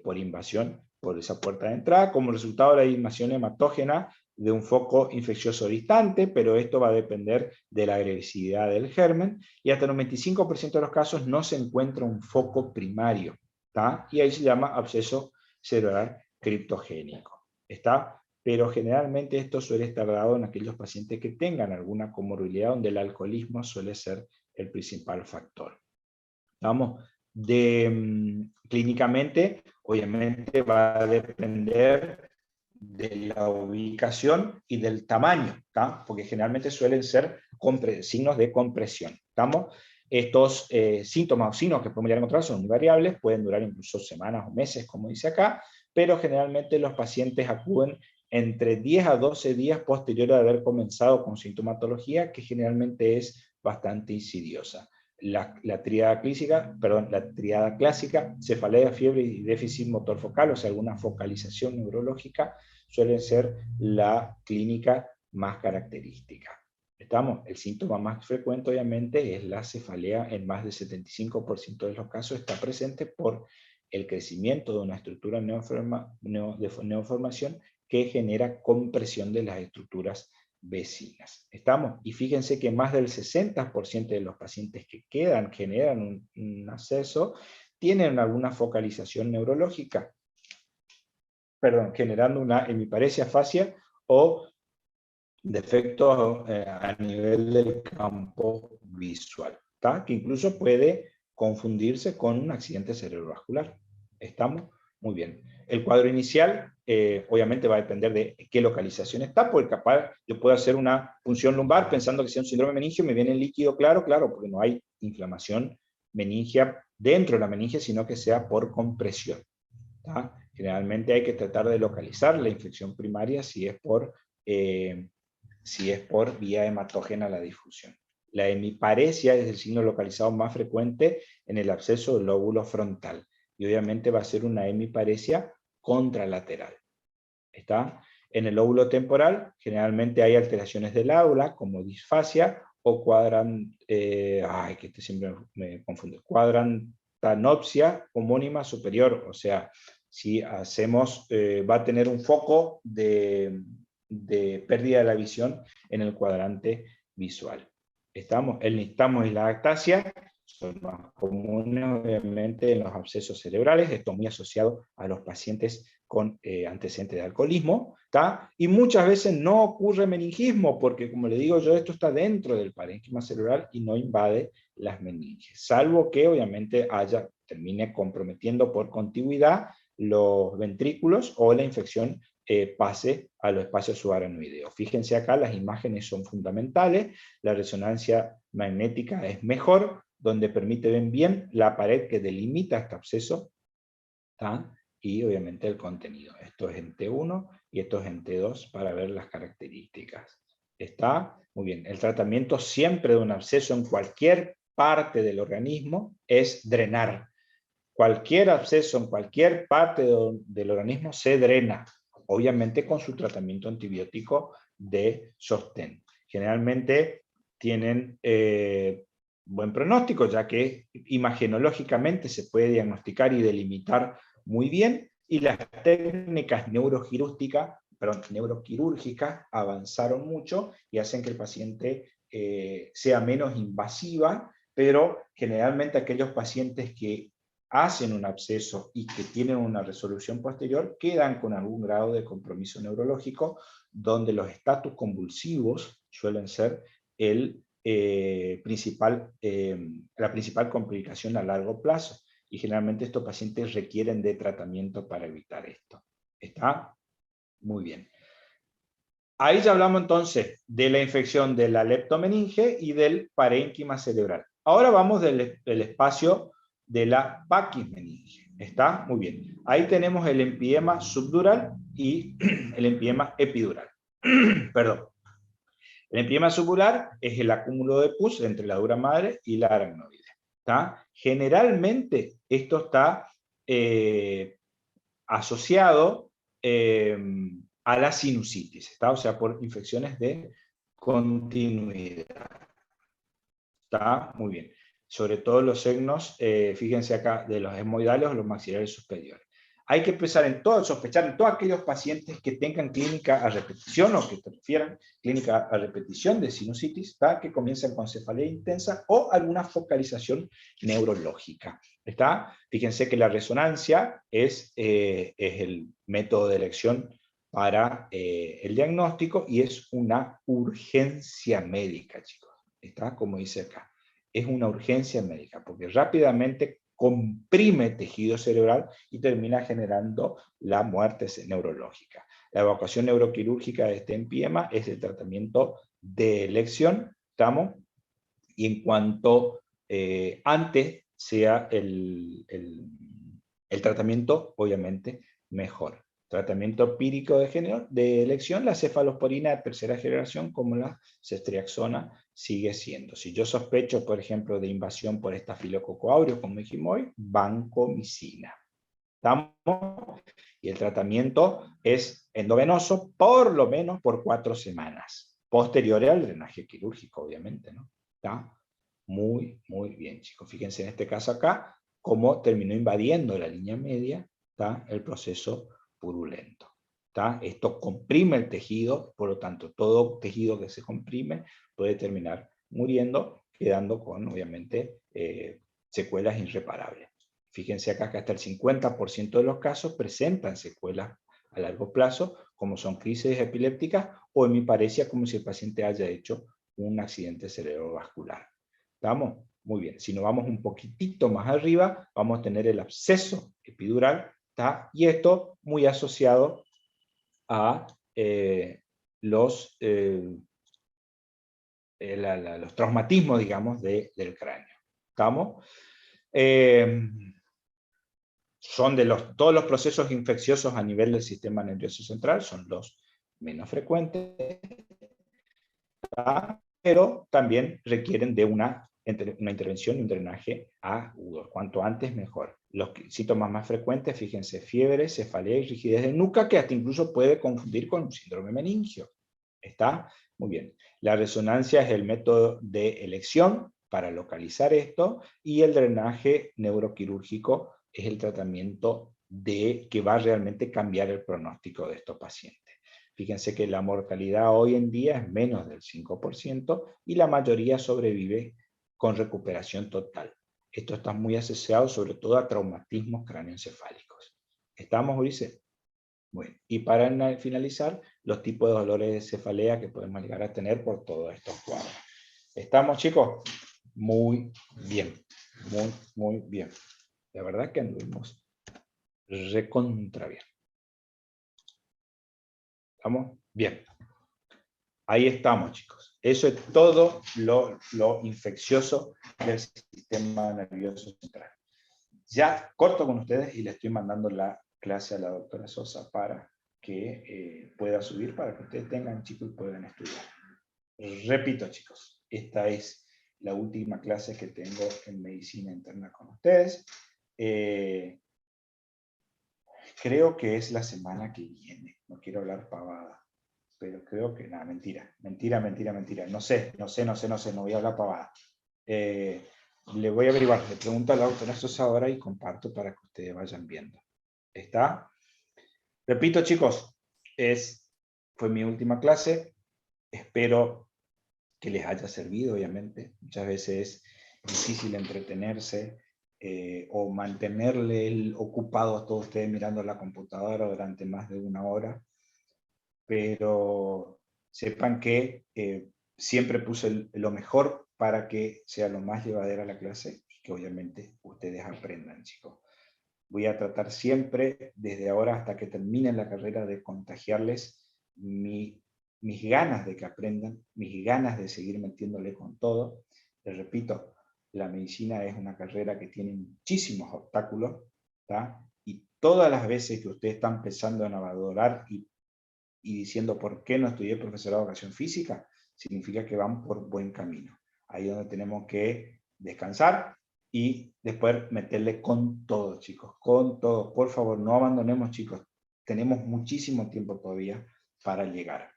por invasión por esa puerta de entrada, como resultado de la invasión hematógena de un foco infeccioso distante, pero esto va a depender de la agresividad del germen, y hasta el 95% de los casos no se encuentra un foco primario, ¿tá? Y ahí se llama absceso cerebral criptogénico, ¿está? Pero generalmente esto suele estar dado en aquellos pacientes que tengan alguna comorbilidad donde el alcoholismo suele ser el principal factor. Vamos, clínicamente, obviamente va a depender de la ubicación y del tamaño, ¿tá? Porque generalmente suelen ser signos de compresión. ¿Estamos? Estos síntomas o signos que podemos llegar a encontrar son muy variables, pueden durar incluso semanas o meses, como dice acá, pero generalmente los pacientes acuden entre 10 a 12 días posterior a haber comenzado con sintomatología, que generalmente es bastante insidiosa. La tríada clásica, cefalea, fiebre y déficit motor focal, o sea, alguna focalización neurológica, suelen ser la clínica más característica. ¿Estamos? El síntoma más frecuente, obviamente, es la cefalea. En más del 75% de los casos está presente por el crecimiento de una estructura de neoformación que genera compresión de las estructuras vecinas. ¿Estamos? Y fíjense que más del 60% de los pacientes que generan un absceso, tienen alguna focalización neurológica, generando una hemiparesia facial o defectos a nivel del campo visual, ¿tá? Que incluso puede confundirse con un accidente cerebrovascular. ¿Estamos? Muy bien. El cuadro inicial, obviamente va a depender de qué localización está, porque capaz yo puedo hacer una punción lumbar pensando que sea un síndrome meningio, me viene el líquido claro, porque no hay inflamación meningia dentro de la meninge, sino que sea por compresión, ¿tá? Generalmente hay que tratar de localizar la infección primaria si es por vía hematógena la difusión. La hemiparesia es el signo localizado más frecuente en el absceso del lóbulo frontal, y obviamente va a ser una hemiparesia contralateral. ¿Está? En el lóbulo temporal generalmente hay alteraciones del aula, como disfasia o cuadrantanopsia homónima superior, o sea, si hacemos, va a tener un foco de pérdida de la visión en el cuadrante visual. ¿Estamos? El nistagmo y la actasia son más comunes, obviamente, en los abscesos cerebrales. Esto muy asociado a los pacientes con antecedentes de alcoholismo, ¿tá? Y muchas veces no ocurre meningismo, porque, como le digo yo, esto está dentro del parénquima cerebral y no invade las meninges, salvo que, obviamente, termine comprometiendo por contigüidad los ventrículos o la infección pase a los espacios subaracnoideos. Fíjense acá, las imágenes son fundamentales, la resonancia magnética es mejor, donde permite ver bien la pared que delimita este absceso, ¿tá? Y obviamente el contenido. Esto es en T1 y esto es en T2 para ver las características. ¿Está? Muy bien. El tratamiento siempre de un absceso en cualquier parte del organismo es drenar. Cualquier absceso en cualquier parte del organismo se drena, obviamente con su tratamiento antibiótico de sostén. Generalmente tienen buen pronóstico, ya que imagenológicamente se puede diagnosticar y delimitar muy bien, y las técnicas neuroquirúrgicas avanzaron mucho y hacen que el paciente sea menos invasiva, pero generalmente aquellos pacientes que hacen un absceso y que tienen una resolución posterior quedan con algún grado de compromiso neurológico, donde los estatus convulsivos suelen ser la principal complicación a largo plazo, y generalmente estos pacientes requieren de tratamiento para evitar esto. ¿Está? Muy bien. Ahí ya hablamos entonces de la infección de la leptomeninge y del parénquima cerebral. Ahora vamos del espacio de la paquismeninge. ¿Está? Muy bien. Ahí tenemos el empiema subdural y el empiema epidural. Perdón. El empiema subdural es el acúmulo de pus entre la dura madre y la aracnoide. ¿Está? Generalmente esto está asociado a la sinusitis, ¿está? O sea, por infecciones de continuidad. ¿Está? Muy bien. Sobre todo los signos, fíjense acá, de los esmoidales o los maxilares superiores. Hay que sospechar en todos aquellos pacientes que tengan clínica a repetición o que te refieran clínica a repetición de sinusitis, ¿está? Que comiencen con cefalea intensa o alguna focalización neurológica. ¿Está? Fíjense que la resonancia es el método de elección para el diagnóstico y es una urgencia médica, chicos. ¿Está? Como dice acá. Es una urgencia médica porque rápidamente comprime tejido cerebral y termina generando la muerte neurológica. La evacuación neuroquirúrgica de este empiema es el tratamiento de elección, ¿estamos? Y en cuanto antes sea el tratamiento, obviamente, mejor. Tratamiento pírico de elección, la cefalosporina de tercera generación, como la ceftriaxona, sigue siendo. Si yo sospecho, por ejemplo, de invasión por estafilococo aureus, como dijimos hoy, vancomicina. ¿Estamos? Y el tratamiento es endovenoso, por lo menos por 4 semanas, posteriores al drenaje quirúrgico, obviamente, ¿no? ¿Está? Muy, muy bien, chicos. Fíjense en este caso acá, cómo terminó invadiendo la línea media, ¿está? El proceso purulento. ¿Está? Esto comprime el tejido, por lo tanto, todo tejido que se comprime puede terminar muriendo, quedando con, obviamente, secuelas irreparables. Fíjense acá que hasta el 50% de los casos presentan secuelas a largo plazo, como son crisis epilépticas o hemiparesia, como si el paciente haya hecho un accidente cerebrovascular. ¿Estamos? Muy bien. Si nos vamos un poquitito más arriba, vamos a tener el absceso epidural, ¿está? Y esto muy asociado a los traumatismos, digamos, del cráneo. ¿Estamos? Son todos los procesos infecciosos a nivel del sistema nervioso central, son los menos frecuentes, ¿tá? Pero también requieren de una intervención y un drenaje agudo. Cuanto antes, mejor. Los síntomas más frecuentes, fíjense, fiebre, cefalea y rigidez de nuca, que hasta incluso puede confundir con un síndrome meningio. ¿Está? Muy bien. La resonancia es el método de elección para localizar esto, y el drenaje neuroquirúrgico es el tratamiento que va a realmente cambiar el pronóstico de estos pacientes. Fíjense que la mortalidad hoy en día es menos del 5% y la mayoría sobrevive con recuperación total. Esto está muy asociado sobre todo a traumatismos cráneoencefálicos. ¿Estamos, Ulises? Bueno, y para finalizar, los tipos de dolores de cefalea que podemos llegar a tener por todos estos cuadros. ¿Estamos, chicos? Muy bien, muy, muy bien. La verdad que anduvimos recontra bien. ¿Estamos? Bien. Ahí estamos, chicos. Eso es todo lo infeccioso del sistema nervioso central. Ya corto con ustedes y le estoy mandando la clase a la doctora Sosa para que pueda subir, para que ustedes tengan, chicos, y puedan estudiar. Repito, chicos, esta es la última clase que tengo en medicina interna con ustedes. Creo que es la semana que viene. No quiero hablar pavada, pero creo que nada, mentira. No sé, no voy a hablar pavada. Le voy a averiguar, le pregunto a la doctora Sosa ahora y comparto para que ustedes vayan viendo. ¿Está? Repito, chicos, fue mi última clase. Espero que les haya servido, obviamente. Muchas veces es difícil entretenerse o mantenerle ocupado a todos ustedes mirando la computadora durante más de una hora. Pero sepan que siempre puse lo mejor para que sea lo más llevadera la clase y que obviamente ustedes aprendan, chicos. Voy a tratar siempre, desde ahora hasta que terminen la carrera, de contagiarles mis ganas de que aprendan, mis ganas de seguir metiéndole con todo. Les repito, la medicina es una carrera que tiene muchísimos obstáculos, ¿tá? Y todas las veces que ustedes están pensando en valorar y diciendo por qué no estudié profesorado de educación física, significa que van por buen camino. Ahí es donde tenemos que descansar y después meterle con todo, chicos, con todo. Por favor, no abandonemos, chicos. Tenemos muchísimo tiempo todavía para llegar.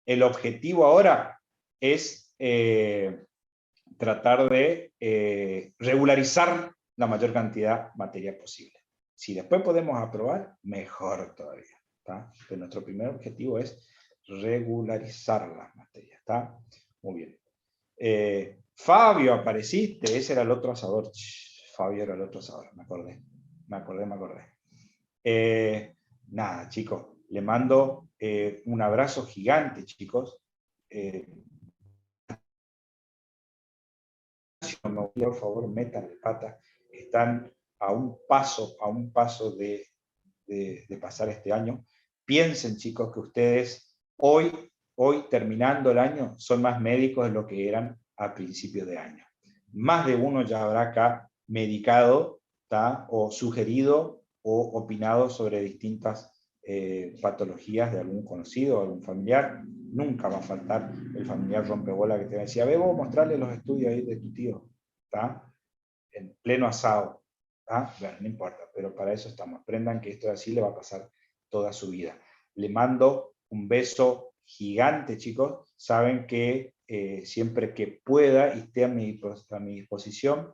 El objetivo ahora es tratar de regularizar la mayor cantidad de materia posible. Si después podemos aprobar, mejor todavía. ¿Tá? Pero nuestro primer objetivo es regularizar las materias. ¿Tá? Muy bien. Fabio, apareciste. Ese era el otro asador. Fabio era el otro asador. Me acordé. Nada, chicos. Le mando un abrazo gigante, chicos. Por favor, métanle pata. Están a un paso de pasar este año. Piensen, chicos, que ustedes hoy terminando el año son más médicos de lo que eran a principios de año. Más de uno ya habrá acá medicado, ¿tá? O sugerido o opinado sobre distintas patologías de algún conocido o algún familiar. Nunca va a faltar el familiar rompebola que te decía, Bebo, mostrarle los estudios ahí de tu tío, ¿tá? En pleno asado. ¿Ah? Bueno, no importa, pero para eso estamos. Aprendan que esto de así le va a pasar toda su vida. Le mando un beso gigante, chicos. Saben que siempre que pueda y esté a mi disposición,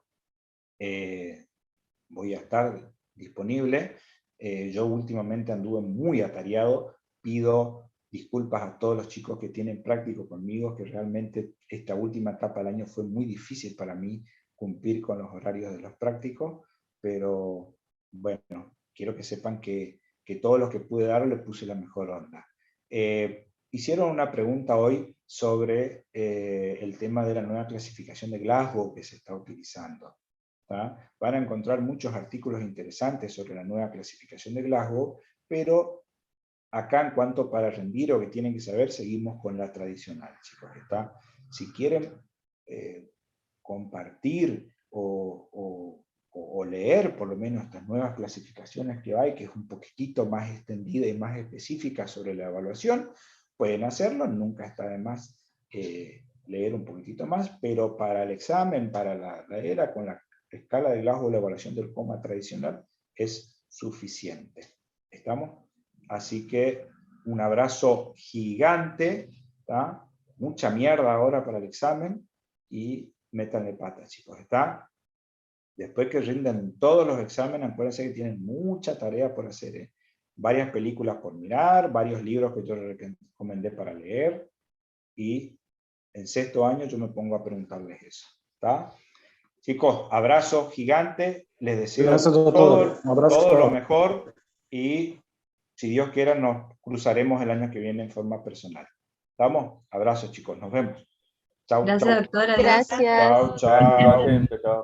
voy a estar disponible. Yo últimamente anduve muy atareado. Pido disculpas a todos los chicos que tienen práctico conmigo, que realmente esta última etapa del año fue muy difícil para mí cumplir con los horarios de los prácticos. Pero bueno, quiero que sepan que todos los que pude dar le puse la mejor onda. Hicieron una pregunta hoy sobre el tema de la nueva clasificación de Glasgow que se está utilizando. ¿Tá? Van a encontrar muchos artículos interesantes sobre la nueva clasificación de Glasgow, pero acá en cuanto para rendir o que tienen que saber, seguimos con la tradicional, chicos. ¿Está? Si quieren compartir o leer por lo menos estas nuevas clasificaciones que hay, que es un poquitito más extendida y más específica sobre la evaluación, pueden hacerlo, nunca está de más leer un poquitito más, pero para el examen, para la era, con la escala de Glasgow, la evaluación del coma tradicional es suficiente. ¿Estamos? Así que un abrazo gigante, ¿tá? Mucha mierda ahora para el examen y métanle patas, chicos, ¿está? Después que rinden todos los exámenes, acuérdense que tienen mucha tarea por hacer, ¿eh? Varias películas por mirar, varios libros que yo les recomendé para leer, y en sexto año yo me pongo a preguntarles eso, ¿está? Chicos, abrazo gigante, les deseo todo lo mejor, y si Dios quiera nos cruzaremos el año que viene en forma personal. ¿Estamos? Abrazos, chicos, nos vemos. Chau, Gracias, chau. doctora. Gracias. Chao, chao. Gente, chao.